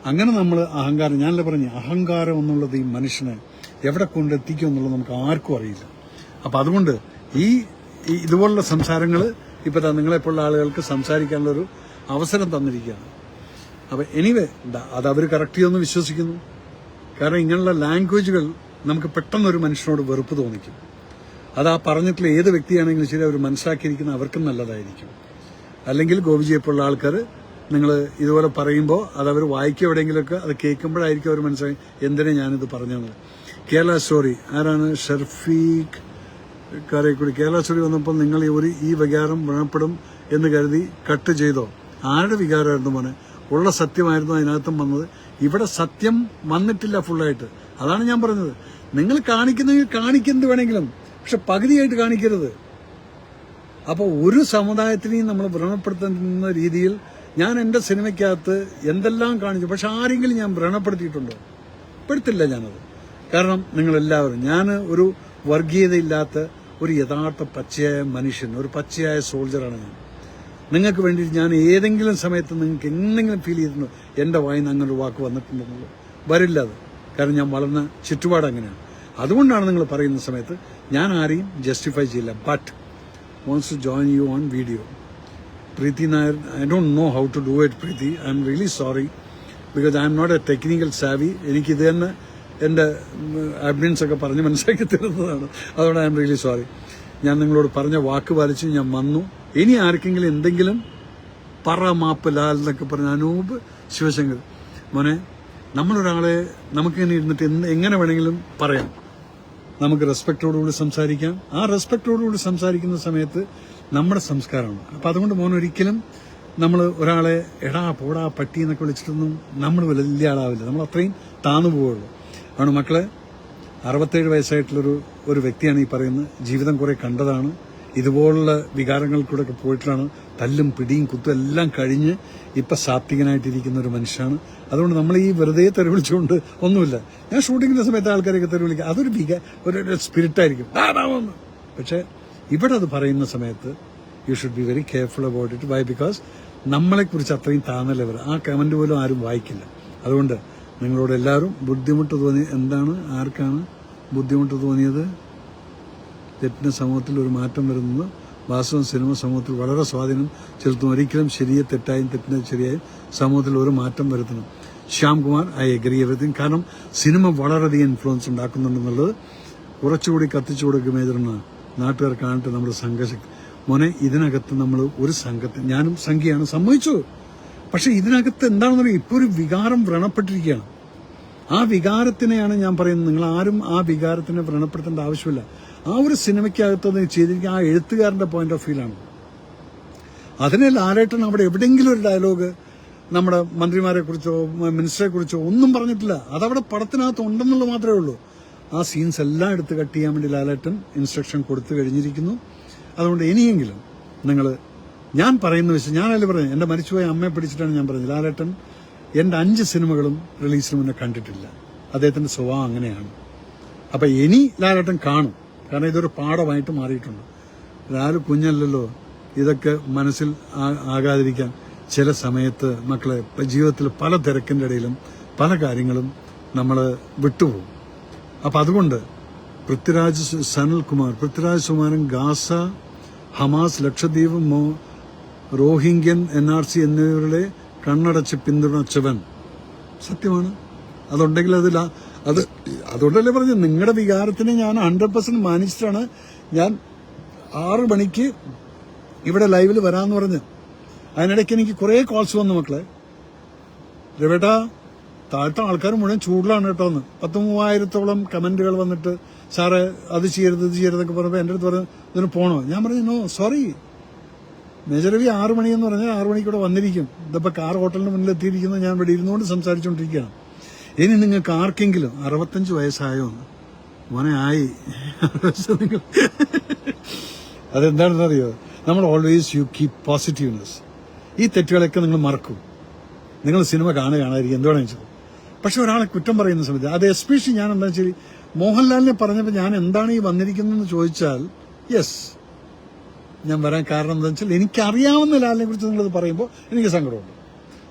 അങ്ങനെ നമ്മൾ അഹങ്കാരം, ഞാനല്ലേ പറഞ്ഞു, അഹങ്കാരം എന്നുള്ളത് ഈ മനുഷ്യനെ എവിടെ കൊണ്ടെത്തിക്കും എന്നുള്ളത് നമുക്ക് ആർക്കും അറിയില്ല. അപ്പം അതുകൊണ്ട് ഈ ഇതുപോലുള്ള സംസാരങ്ങൾ ഇപ്പം നിങ്ങളെപ്പോലുള്ള ആളുകൾക്ക് സംസാരിക്കാനുള്ളൊരു അവസരം തന്നിരിക്കുകയാണ്. അപ്പം എനിവേ, അത് അവർ കറക്റ്റ് ചെയ്യുമെന്ന് വിശ്വസിക്കുന്നു. കാരണം ഇങ്ങനെയുള്ള ലാംഗ്വേജുകൾ നമുക്ക് പെട്ടെന്നൊരു മനുഷ്യനോട് വെറുപ്പ് തോന്നിക്കും. അത് ആ പറഞ്ഞിട്ടുള്ള ഏത് വ്യക്തിയാണെങ്കിലും ശരി, അവർ മനസ്സിലാക്കിയിരിക്കുന്ന അവർക്കും നല്ലതായിരിക്കും. അല്ലെങ്കിൽ ഗോപിജിയെപ്പോലുള്ള ആൾക്കാർ നിങ്ങൾ ഇതുപോലെ പറയുമ്പോൾ അത് അവർ വായിക്കുക എവിടെയെങ്കിലുമൊക്കെ അത് കേൾക്കുമ്പോഴായിരിക്കും അവർ മനസ്സിലായി എന്തിനാ ഞാനിത് പറഞ്ഞത്. കേരള സ്റ്റോറി ആരാണ്? ഷർഫീഖ് കാരേക്കുടി. കേരള സ്റ്റോറി വന്നപ്പോൾ നിങ്ങൾ ഈ വികാരം വ്രണപ്പെടും എന്ന് കരുതി കട്ട് ചെയ്തോ? ആരുടെ വികാരമായിരുന്നു മോനെ? ഉള്ള സത്യമായിരുന്നു അതിനകത്തും വന്നത്. ഇവിടെ സത്യം വന്നിട്ടില്ല ഫുള്ളായിട്ട്. അതാണ് ഞാൻ പറഞ്ഞത്. നിങ്ങൾ കാണിക്കുന്നെങ്കിൽ കാണിക്കുന്നത് വേണമെങ്കിലും, പക്ഷെ പകുതിയായിട്ട് കാണിക്കരുത്. അപ്പോൾ ഒരു സമുദായത്തിനെയും നമ്മൾ വ്രണപ്പെടുത്തുന്ന രീതിയിൽ ഞാൻ എൻ്റെ സിനിമയ്ക്കകത്ത് എന്തെല്ലാം കാണിച്ചു, പക്ഷെ ആരെങ്കിലും ഞാൻ വ്രണപ്പെടുത്തിയിട്ടുണ്ടോ? പെടുത്തില്ല ഞാനത്. കാരണം നിങ്ങളെല്ലാവരും, ഞാൻ ഒരു വർഗീയതയില്ലാത്ത ഒരു യഥാർത്ഥ പച്ചയായ മനുഷ്യൻ, ഒരു പച്ചയായ സോൾജറാണ് ഞാൻ. നിങ്ങൾക്ക് വേണ്ടി ഞാൻ ഏതെങ്കിലും സമയത്ത് നിങ്ങൾക്ക് എന്തെങ്കിലും ഫീൽ ചെയ്തിട്ടുണ്ടോ എൻ്റെ വായിന്ന് അങ്ങനെ ഒരു വാക്ക് വന്നിട്ടുണ്ടെന്നുള്ളത്? വരില്ല അത്. കാരണം ഞാൻ വളർന്ന ചുറ്റുപാട് അങ്ങനെയാണ്. അതുകൊണ്ടാണ് നിങ്ങൾ പറയുന്ന സമയത്ത് ഞാൻ ആരെയും ജസ്റ്റിഫൈ ചെയ്യില്ല. But wants to join you on video. Preeti Nair, I don't know how to do it, Preeti. I'm really sorry because I'm not a technical savvy. എനിക്ക് ഇത് തന്നെ എൻ്റെ അഡ്മിൻസ് ഒക്കെ പറഞ്ഞ് മനസ്സിലാക്കി തരുന്നതാണ്. അതുകൊണ്ട് ഐ എം റിയലി സോറി. ഞാൻ നിങ്ങളോട് പറഞ്ഞ വാക്ക് പാലിച്ച് ഞാൻ വന്നു. ഇനി ആർക്കെങ്കിലും എന്തെങ്കിലും മാപ്പ് ലാൽ എന്നൊക്കെ പറഞ്ഞ അനൂപ് ശിവശങ്കർ, മോനെ, നമ്മളൊരാളെ നമുക്കിങ്ങനെ ഇരുന്നിട്ട് എങ്ങനെ വേണമെങ്കിലും പറയാം. നമുക്ക് റെസ്പെക്റ്റോടുകൂടി സംസാരിക്കാം. ആ റെസ്പെക്റ്റോടുകൂടി സംസാരിക്കുന്ന സമയത്ത് നമ്മുടെ സംസ്കാരമാണ്. അപ്പം അതുകൊണ്ട് മോൻ ഒരിക്കലും നമ്മൾ ഒരാളെ എടാ പോടാ പട്ടി എന്നൊക്കെ വിളിച്ചിട്ടൊന്നും നമ്മൾ വലിയ ആളാവില്ല. നമ്മൾ അത്രയും താന്നു പോവുള്ളൂ. അതുകൊണ്ട് മക്കളെ, 67 വയസ്സായിട്ടുള്ളൊരു വ്യക്തിയാണ് ഈ പറയുന്നത്. ജീവിതം കുറെ കണ്ടതാണ്. ഇതുപോലുള്ള വികാരങ്ങളിൽ കൂടെ ഒക്കെ പോയിട്ടാണ്. തല്ലും പിടിയും കുത്തും എല്ലാം കഴിഞ്ഞ് ഇപ്പം സാത്വികനായിട്ടിരിക്കുന്ന ഒരു മനുഷ്യനാണ്. അതുകൊണ്ട് നമ്മൾ ഈ വെറുതെ തെരുവിളിച്ചുകൊണ്ട് ഒന്നുമില്ല. ഞാൻ ഷൂട്ടിങ്ങിന്റെ സമയത്ത് ആൾക്കാരെയൊക്കെ തെരുവിളിക്കുക, അതൊരു ഒരു സ്പിരിറ്റായിരിക്കും. പക്ഷെ ഇവിടെ അത് പറയുന്ന സമയത്ത് you should be very careful about it. Why? Because നമ്മളെക്കുറിച്ച് അത്രയും താന്നലവർ ആ കമന്റ് പോലും ആരും വായിക്കില്ല. അതുകൊണ്ട് നിങ്ങളോട് എല്ലാവരും ബുദ്ധിമുട്ട് തോന്നി, എന്താണ് ആർക്കാണ് ബുദ്ധിമുട്ട് തോന്നിയത്? തെറ്റിന് സമൂഹത്തിൽ ഒരു മാറ്റം വരുന്നത് വാസ്തവം സിനിമ സമൂഹത്തിൽ വളരെ സ്വാധീനം ചെലുത്തും. ഒരിക്കലും ശരിയെ തെറ്റായും തെറ്റിനെ ശരിയായും സമൂഹത്തിൽ ഒരു മാറ്റം വരുത്തണം. Shyamkumar, I agree everything. കാരണം സിനിമ വളരെയധികം ഇൻഫ്ലുവൻസ് ഉണ്ടാക്കുന്നുണ്ടെന്നുള്ളത് കുറച്ചുകൂടി കത്തിച്ചു കൊടുക്കും. മേജറിന് നാട്ടുകാർ കാണട്ടെ നമ്മുടെ സംഘശക്തി. മോനെ, ഇതിനകത്ത് നമ്മൾ ഒരു സംഘത്തിൽ, ഞാനും സംഖ്യയാണ്, സമ്മതിച്ചു. പക്ഷെ ഇതിനകത്ത് എന്താണെന്ന് പറയുക, ഇപ്പോൾ ഒരു വികാരം വ്രണപ്പെട്ടിരിക്കുകയാണ്. ആ വികാരത്തിനെയാണ് ഞാൻ പറയുന്നത്. നിങ്ങൾ ആരും ആ വികാരത്തിനെ വ്രണപ്പെടുത്തേണ്ട ആവശ്യമില്ല. ആ ഒരു സിനിമയ്ക്കകത്ത് ചെയ്തിരിക്കുന്ന ആ എഴുത്തുകാരന്റെ പോയിന്റ് ഓഫ് വ്യൂലാണ്. അതിനെ ലാലേട്ടൻ അവിടെ എവിടെയെങ്കിലും ഒരു ഡയലോഗ് നമ്മുടെ മന്ത്രിമാരെ കുറിച്ചോ മിനിസ്റ്ററെ കുറിച്ചോ ഒന്നും പറഞ്ഞിട്ടില്ല. അതവിടെ പടത്തിനകത്ത് ഉണ്ടെന്നുള്ളത് മാത്രമേ ഉള്ളൂ. ആ സീൻസ് എല്ലാം എടുത്ത് കട്ട് ചെയ്യാൻ വേണ്ടി ലാലേട്ടൻ ഇൻസ്ട്രക്ഷൻ കൊടുത്തു കഴിഞ്ഞിരിക്കുന്നു. അതുകൊണ്ട് ഇനിയെങ്കിലും നിങ്ങൾ, ഞാൻ പറയുന്ന വെച്ചാൽ, ഞാനല്ലേ പറഞ്ഞു, എൻ്റെ മരിച്ചുപോയ അമ്മയെ പിടിച്ചിട്ടാണ് ഞാൻ പറഞ്ഞത്. ലാലേട്ടൻ എൻ്റെ 5 സിനിമകളും റിലീസിന് മുന്നേ കണ്ടിട്ടില്ല. അദ്ദേഹത്തിന്റെ സ്വഭാവം അങ്ങനെയാണ്. അപ്പം ഇനി ലാലേട്ടൻ കാണും. കാരണം ഇതൊരു പാഠമായിട്ട് മാറിയിട്ടുണ്ട്. ലാലു കുഞ്ഞല്ലല്ലോ, ഇതൊക്കെ മനസ്സിൽ ആകാതിരിക്കാൻ ചില സമയത്ത് മക്കളെ ജീവിതത്തിൽ പല തിരക്കിൻ്റെ ഇടയിലും പല കാര്യങ്ങളും നമ്മൾ വിട്ടുപോകും. അപ്പം അതുകൊണ്ട് പൃഥ്വിരാജ് സുമാരൻ ഗാസ, ഹമാസ്, ലക്ഷദ്വീപ്, റോഹിംഗ്യൻ, NRC എന്നിവരുടെ കണ്ണടച്ച് പിന്തുണച്ചവൻ. സത്യമാണ്. അതുണ്ടെങ്കിൽ അതുകൊണ്ടല്ലേ പറഞ്ഞു, നിങ്ങളുടെ വികാരത്തിനെ ഞാൻ 100% മാനിച്ചിട്ടാണ് ഞാൻ 6 മണിക്ക് ഇവിടെ ലൈവിൽ വരാമെന്ന് പറഞ്ഞ്. അതിനിടയ്ക്ക് എനിക്ക് കുറേ കോൾസ് വന്നു മക്കളെ. രവേട്ടാ, താഴത്തെ ആൾക്കാർ മുഴുവൻ ചൂടിലാണ് കേട്ടോ എന്ന്. 10,000-3000 കമന്റുകൾ വന്നിട്ട് സാറേ അത് ചെയ്യരുത് ഇത് ചെയ്യരുതൊക്കെ പറഞ്ഞപ്പോൾ എൻ്റെ അടുത്ത് പറഞ്ഞു ഇതിന് പോകണോ? ഞാൻ പറഞ്ഞു നോ സോറി, മേജർ രവി 6 മണിയെന്ന് പറഞ്ഞാൽ 6 മണിക്ക് ഇവിടെ വന്നിരിക്കും. ഇതിപ്പോൾ കാർ ഹോട്ടലിന് മുന്നിൽ എത്തിയിരിക്കുന്നത് ഞാൻ ഇവിടെ ഇരുന്നുകൊണ്ട് സംസാരിച്ചുകൊണ്ടിരിക്കുകയാണ്. ഇനി നിങ്ങൾക്ക് ആർക്കെങ്കിലും 65 വയസ്സായോ മോനെ ആയി നിങ്ങൾ അതെന്താണെന്നറിയോ, നമ്മൾ ഓൾവേസ് യു കീപ് പോസിറ്റീവ്നെസ്. ഈ തെറ്റുകളൊക്കെ നിങ്ങൾ മറക്കും. നിങ്ങൾ സിനിമ കാണാതിരിക്കും എന്ത് വേണമെന്ന് വെച്ചത്. പക്ഷെ ഒരാളെ കുറ്റം പറയുന്ന സമയത്ത് അത് എസ്പെഷ്യലി ഞാൻ എന്താ വെച്ചാൽ മോഹൻലാലിനെ പറഞ്ഞപ്പോൾ ഞാൻ എന്താണ് ഈ വന്നിരിക്കുന്നതെന്ന് ചോദിച്ചാൽ യെസ് ഞാൻ വരാൻ കാരണം എന്താ വെച്ചാൽ എനിക്കറിയാവുന്ന ലാലിനെ കുറിച്ച് നിങ്ങളത് പറയുമ്പോൾ എനിക്ക് സങ്കടമുണ്ട്.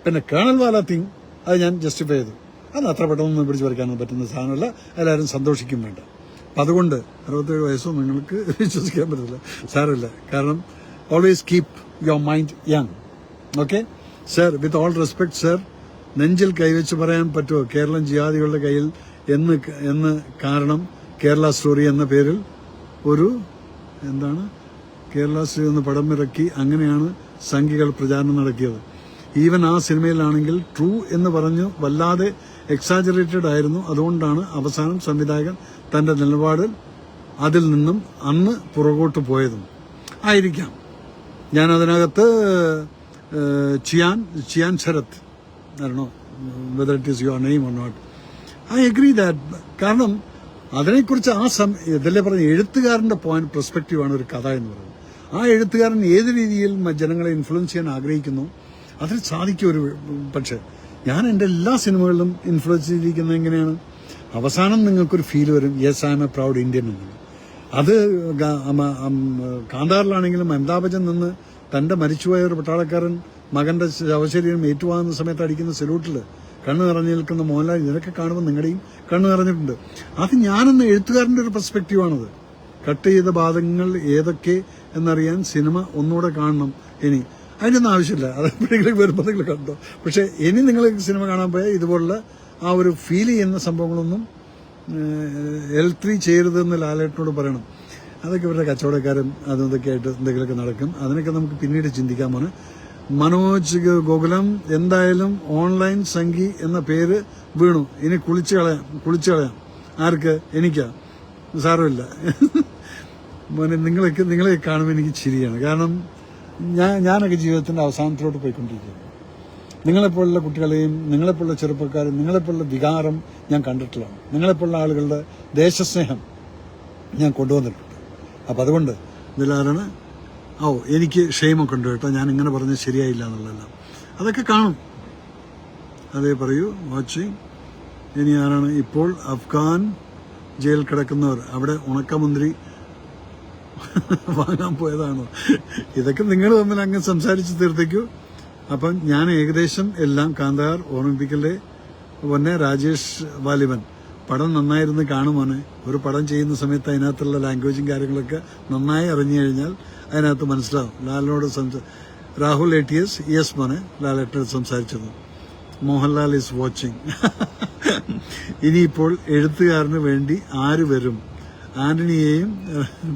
പിന്നെ കേണൽ വാല തിങ് അത് ഞാൻ ജസ്റ്റിഫൈ ചെയ്തു. അത് അത്ര പെട്ടെന്ന് പിടിച്ചു പറിക്കാനൊന്നും പറ്റുന്ന സാധനമല്ല. എല്ലാവരും സന്തോഷിക്കും വേണ്ട. അപ്പം അതുകൊണ്ട് 67 വയസ്സോ നിങ്ങൾക്ക് വിശ്വസിക്കാൻ പറ്റില്ല, സാരമില്ല. കാരണം always keep your mind young. Okay sir, with all respect sir, നെഞ്ചിൽ കൈവച്ച് പറയാൻ പറ്റുമോ കേരളം ജിഹാദികളുടെ കയ്യിൽ എന്ന് കാരണം കേരള സ്റ്റോറി എന്ന പേരിൽ ഒരു കേരള സ്റ്റോറി എന്ന് പടം ഇറക്കി അങ്ങനെയാണ് സംഘികൾ പ്രചാരണം നടത്തിയത്. ഈവൻ ആ സിനിമയിലാണെങ്കിൽ ട്രൂ എന്ന് പറഞ്ഞു വല്ലാതെ എക്സാജറേറ്റഡ് ആയിരുന്നു. അതുകൊണ്ടാണ് അവസാനം സംവിധായകൻ തന്റെ നിലപാടിൽ അതിൽ നിന്നും അന്ന് പുറകോട്ട് പോയതും ആയിരിക്കാം. ഞാൻ അതിനകത്ത് Chiyaan Sarath, I don't know whether it is your name or not. I agree that. കാരണം അതിനെക്കുറിച്ച് ഇതല്ലേ പറഞ്ഞ എഴുത്തുകാരന്റെ പോയിന്റ് പെർസ്പെക്റ്റീവാണ് ഒരു കഥ എന്ന് പറയുന്നത്. ആ എഴുത്തുകാരൻ ഏത് രീതിയിൽ ജനങ്ങളെ ഇൻഫ്ലുവൻസ് ചെയ്യാൻ ആഗ്രഹിക്കുന്നു അതിന് സാധിക്കും. പക്ഷെ ഞാൻ എൻ്റെ എല്ലാ സിനിമകളിലും ഇൻഫ്ലുവൻസ് ചെയ്തിരിക്കുന്നത് എങ്ങനെയാണ്, അവസാനം നിങ്ങൾക്കൊരു ഫീൽ വരും yes I M A proud Indian എന്ന്. അത് കാന്താറിലാണെങ്കിലും അമിതാഭ് ബച്ചൻ നിന്ന് തന്റെ മരിച്ചുപോയ ഒരു പട്ടാളക്കാരൻ മകന്റെ ശവശരീരം ഏറ്റുവാങ്ങുന്ന സമയത്ത് അടിക്കുന്ന സല്യൂട്ടിൽ കണ്ണു നിറഞ്ഞു നിൽക്കുന്ന മോഹൻലാൽ, ഇതൊക്കെ കാണുമ്പോൾ നിങ്ങളുടെയും കണ്ണു നിറഞ്ഞിട്ടുണ്ട്. അത് ഞാനെന്ന എഴുത്തുകാരന്റെ ഒരു പെർസ്പെക്റ്റീവാണത്. കട്ട് ചെയ്ത ഭാഗങ്ങൾ ഏതൊക്കെ എന്നറിയാൻ സിനിമ ഒന്നുകൂടെ കാണണം. ഇനി അതിനൊന്നും ആവശ്യമില്ല, അത് എപ്പോഴെങ്കിലും വരുമ്പോൾ നിങ്ങൾ കണ്ടോ. പക്ഷെ ഇനി നിങ്ങൾ സിനിമ കാണാൻ പോയാൽ ഇതുപോലുള്ള ആ ഒരു ഫീൽ ചെയ്യുന്ന സംഭവങ്ങളൊന്നും L3 ചെയ്യരുതെന്ന് ലാലേട്ടനോട് പറയണം. അതൊക്കെ ഇവരുടെ കച്ചവടക്കാരും അതും ഇതൊക്കെ ആയിട്ട് എന്തെങ്കിലുമൊക്കെ നടക്കും. അതിനൊക്കെ നമുക്ക് പിന്നീട് ചിന്തിക്കാമാണ്. മനോജ് ഗോകുലം, എന്തായാലും ഓൺലൈൻ സംഘി എന്ന പേര് വീണു. ഇനി കുളിച്ചു കളയാം. ആർക്ക്? എനിക്കാ? സാരമില്ല മോനെ, നിങ്ങളെ കാണുമ്പോൾ എനിക്ക് ചിരിയാണ്. കാരണം ഞാനൊക്കെ ജീവിതത്തിന്റെ അവസാനത്തിലോട്ട് പോയിക്കൊണ്ടിരിക്കുകയാണ്. നിങ്ങളെപ്പോലുള്ള കുട്ടികളെയും നിങ്ങളെപ്പോലുള്ള ചെറുപ്പക്കാരും നിങ്ങളെപ്പോലുള്ള വികാരം ഞാൻ കണ്ടിട്ടുള്ളതാണ്. നിങ്ങളെപ്പോലുള്ള ആളുകളുടെ ദേശസ്നേഹം ഞാൻ കൊണ്ടുവന്നിട്ടുണ്ട്. അപ്പം അതുകൊണ്ട് ഇതിലാരാണ് എനിക്ക് ക്ഷേമൊക്കെ ഉണ്ട് കേട്ടോ, ഞാൻ ഇങ്ങനെ പറഞ്ഞത് ശരിയായില്ല എന്നുള്ളതെല്ലാം അതൊക്കെ കാണും. അതേ പറയൂ. വാച്ചിങ്. ഇനി ആരാണ് ഇപ്പോൾ അഫ്ഗാൻ ജയിൽ കിടക്കുന്നവർ അവിടെ ഉണക്കമുന്തിരി വാങ്ങാൻ പോയതാണോ? ഇതൊക്കെ നിങ്ങൾ തമ്മിൽ അങ്ങ് സംസാരിച്ച് തീർത്തേക്കൂ. അപ്പം ഞാൻ ഏകദേശം എല്ലാം കാന്താർ ഓർമ്മിപ്പിക്കലേ പൊന്നെ. രാജേഷ് വാലിബൻ, പടം നന്നായിരുന്നു കാണുമോനെ. ഒരു പടം ചെയ്യുന്ന സമയത്ത് അതിനകത്തുള്ള ലാംഗ്വേജും കാര്യങ്ങളൊക്കെ നന്നായി അറിഞ്ഞു കഴിഞ്ഞാൽ അതിനകത്ത് മനസ്സിലാവും. ലാലിനോട് രാഹുൽ ATS യെസ് മോനെ, ലാലേട്ടനോട് സംസാരിച്ചത്. Mohanlal is watching. ഇനിയിപ്പോൾ എഴുത്തുകാരന് വേണ്ടി ആര് വരും? ആന്റണിയെയും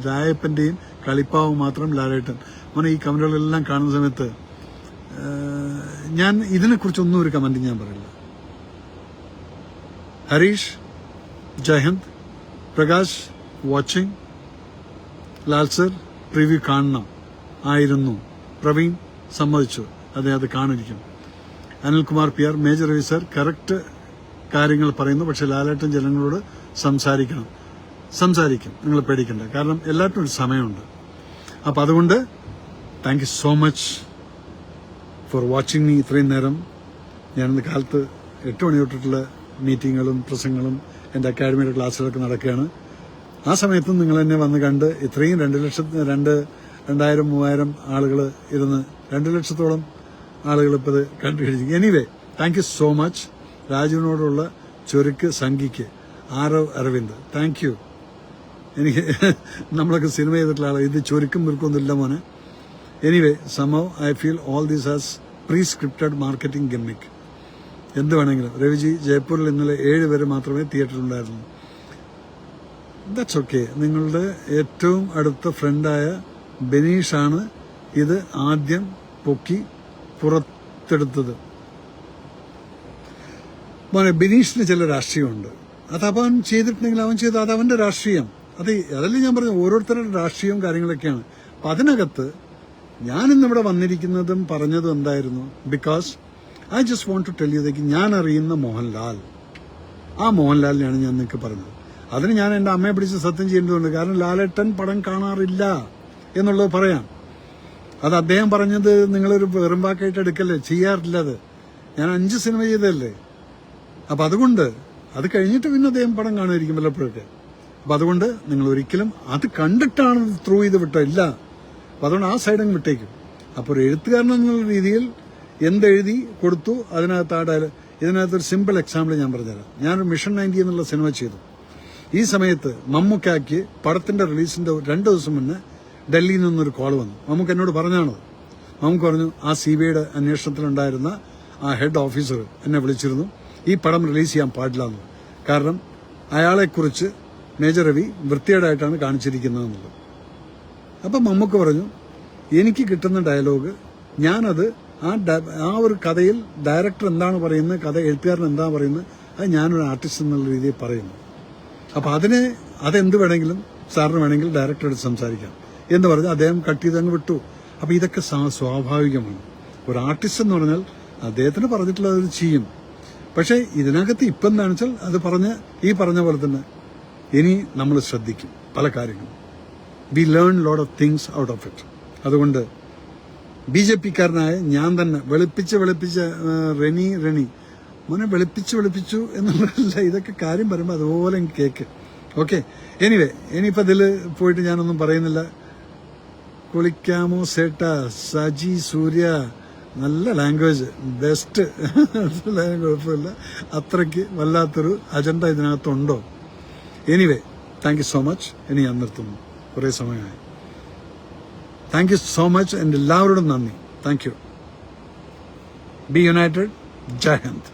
രായപ്പന്റെയും കളിപ്പാവ് മാത്രം ലാലേട്ടൻ. മോനെ, ഈ കമന്റുകളെല്ലാം കാണുന്ന സമയത്ത് ഞാൻ ഇതിനെക്കുറിച്ചൊന്നും ഒരു കമന്റ് ഞാൻ പറയില്ല. Harish, Jayahind, Prakash watching. Lal sir preview കാണണം ആയിരുന്നു. പ്രവീൺ സമ്മതിച്ചു, അത് കാണിരിക്കും. Anilkumar PR, major Ravi sir correct കാര്യങ്ങൾ പറയുന്നു. പക്ഷെ ലാലേട്ടൻ ജനങ്ങളോട് സംസാരിക്കും. നിങ്ങൾ പേടിക്കണ്ട, കാരണം എല്ലാത്തിനും ഒരു സമയമുണ്ട്. അപ്പം അതുകൊണ്ട് thank you so much for watching me. ഇത്രയും നേരം ഞാനിന്ന് കാലത്ത് 8 മണി തൊട്ടിട്ടുള്ള മീറ്റിങ്ങുകളും പ്രസംഗങ്ങളും എൻ്റെ അക്കാഡമിയുടെ ക്ലാസ്സുകളൊക്കെ നടക്കുകയാണ്. ആ സമയത്തും നിങ്ങൾ എന്നെ വന്ന് കണ്ട് ഇത്രയും 2 2000-3000 ആളുകൾ ഇരുന്ന് 2 ലക്ഷത്തോളം ആളുകൾ ഇപ്പോൾ ഇത് കണ്ടുപിടിച്ചു. Anyway, thank you so much. രാജുവിനോടുള്ള ചൊരുക്ക് സംഖ്യയ്ക്ക് ആരവ് അരവിന്ദ്, താങ്ക് യു. എനിക്ക് നമ്മളൊക്കെ സിനിമ ചെയ്തിട്ടുള്ള ആളാണ്, ഇത് ചൊരുക്കും മുറുക്കൊന്നുമില്ല മോനെ. Anyway, somehow I feel all this as pre-scripted marketing gimmick. എന്ത് വേണമെങ്കിലും. രവിജി, ജയ്പൂരിൽ ഇന്നലെ 7 പേര് മാത്രമേ തിയേറ്ററിലുണ്ടായിരുന്നു. That's okay. നിങ്ങളുടെ ഏറ്റവും അടുത്ത ഫ്രണ്ടായ ബെനീഷാണ് ഇത് ആദ്യം പൊക്കി പുറത്തെടുത്തത്. മോനെ, ബിനീഷിന് ചില രാഷ്ട്രീയമുണ്ട്. അത് അവൻ ചെയ്തിട്ടുണ്ടെങ്കിൽ അവൻ ചെയ്ത് അത് അവന്റെ രാഷ്ട്രീയം. അതല്ലേ ഞാൻ പറഞ്ഞു, ഓരോരുത്തരുടെ രാഷ്ട്രീയവും കാര്യങ്ങളൊക്കെയാണ്. അപ്പൊ അതിനകത്ത് ഞാനിന്നിവിടെ വന്നിരിക്കുന്നതും പറഞ്ഞതും എന്തായിരുന്നു? Because I just want to tell you that ഞാൻ അറിയുന്ന മോഹൻലാൽ, ആ മോഹൻലാലിനെയാണ് ഞാൻ നിങ്ങൾക്ക് പറഞ്ഞത്. അതിന് ഞാൻ എൻ്റെ അമ്മയെ പിടിച്ച് സത്യം ചെയ്യേണ്ടതുണ്ട്. കാരണം ലാലേട്ടൻ പടം കാണാറില്ല എന്നുള്ളത് പറയാം. അത് അദ്ദേഹം പറഞ്ഞത് നിങ്ങളൊരു വെറും വാക്കായിട്ട് എടുക്കല്ലേ, ചെയ്യാറില്ല. അത് ഞാൻ 5 സിനിമ ചെയ്തതല്ലേ. അപ്പം അതുകൊണ്ട് അത് കഴിഞ്ഞിട്ട് പിന്നെ അദ്ദേഹം പടം കാണുമായിരിക്കും വല്ലപ്പോഴൊക്കെ. അപ്പം അതുകൊണ്ട് നിങ്ങൾ ഒരിക്കലും അത് കണ്ടിട്ടാണ് ത്രൂ ചെയ്ത് വിട്ടോ, ഇല്ല. അപ്പം അതുകൊണ്ട് ആ സൈഡങ്ങ് വിട്ടേക്കും. അപ്പോൾ ഒരു എഴുത്തുകാരൻ എന്നുള്ള രീതിയിൽ എന്തെഴുതി കൊടുത്തു അതിനകത്ത് ആ ഡയലോഗ്. ഇതിനകത്തൊരു സിമ്പിൾ എക്സാമ്പിൾ ഞാൻ പറഞ്ഞുതരാം. ഞാനൊരു മിഷൻ 90 എന്നുള്ള സിനിമ ചെയ്തു. ഈ സമയത്ത് മമ്മൂക്കാക്ക് പടത്തിന്റെ റിലീസിന്റെ 2 ദിവസം മുന്നേ ഡൽഹിയിൽ നിന്നൊരു കോൾ വന്നു. മമ്മൂക്ക് എന്നോട് പറഞ്ഞാണത്. മമ്മൂക്ക് പറഞ്ഞു, ആ CBIയുടെ അന്വേഷണത്തിലുണ്ടായിരുന്ന ആ ഹെഡ് ഓഫീസർ എന്നെ വിളിച്ചിരുന്നു, ഈ പടം റിലീസ് ചെയ്യാൻ പാടില്ല എന്ന്. കാരണം അയാളെക്കുറിച്ച് മേജർ രവി വൃത്തികേടായിട്ടാണ് കാണിച്ചിരിക്കുന്നതെന്നുള്ളത്. അപ്പം മമ്മൂക്ക് പറഞ്ഞു, എനിക്ക് കിട്ടുന്ന ഡയലോഗ് ഞാനത് ആ ഒരു കഥയിൽ ഡയറക്ടർ എന്താണ് പറയുന്നത്, കഥ എഴുത്തുകാരൻ എന്താണ് പറയുന്നത്, അത് ഞാനൊരു ആർട്ടിസ്റ്റ് എന്നുള്ള രീതിയിൽ പറയുന്നു. അപ്പം അതെന്ത് വേണമെങ്കിലും സാറിന് വേണമെങ്കിൽ ഡയറക്ടറോട് സംസാരിക്കാം എന്ന് പറഞ്ഞ് അദ്ദേഹം കട്ട് ചെയ്ത് അങ്ങ് വിട്ടു. അപ്പം ഇതൊക്കെ സ്വാഭാവികമാണ്. ഒരു ആർട്ടിസ്റ്റ് എന്ന് പറഞ്ഞാൽ അദ്ദേഹത്തിന് പറഞ്ഞിട്ടുള്ളത് അത് ചെയ്യും. പക്ഷേ ഇതിനകത്ത് ഇപ്പം എന്താണെന്ന് വെച്ചാൽ അത് ഈ പറഞ്ഞ പോലെ തന്നെ ഇനി നമ്മൾ ശ്രദ്ധിക്കും പല കാര്യങ്ങളും. We learn lot of things out of it. അതുകൊണ്ട് BJP-കാരനായ ഞാൻ തന്നെ വെളുപ്പിച്ച് റെനി മോനെ വെളുപ്പിച്ചു എന്നുള്ളതല്ല, ഇതൊക്കെ കാര്യം പറയുമ്പോൾ അതുപോലെ കേക്ക്. ഓക്കെ, എനിവേ, ഇനിയിപ്പോൾ ഇതിൽ പോയിട്ട് ഞാനൊന്നും പറയുന്നില്ല. കുളിക്കാമോ സേട്ട, സജി സൂര്യ, നല്ല ലാംഗ്വേജ്, ബെസ്റ്റ്. കുഴപ്പമില്ല. അത്രയ്ക്ക് വല്ലാത്തൊരു അജണ്ട ഇതിനകത്തുണ്ടോ? Anyway, thank you so much. ഇനി ഞാൻ നിർത്തുന്നു, കുറേ സമയമായി. Thank you so much. എൻ്റെ എല്ലാവരോടും നന്ദി. Thank you. Be united. Jai Hind.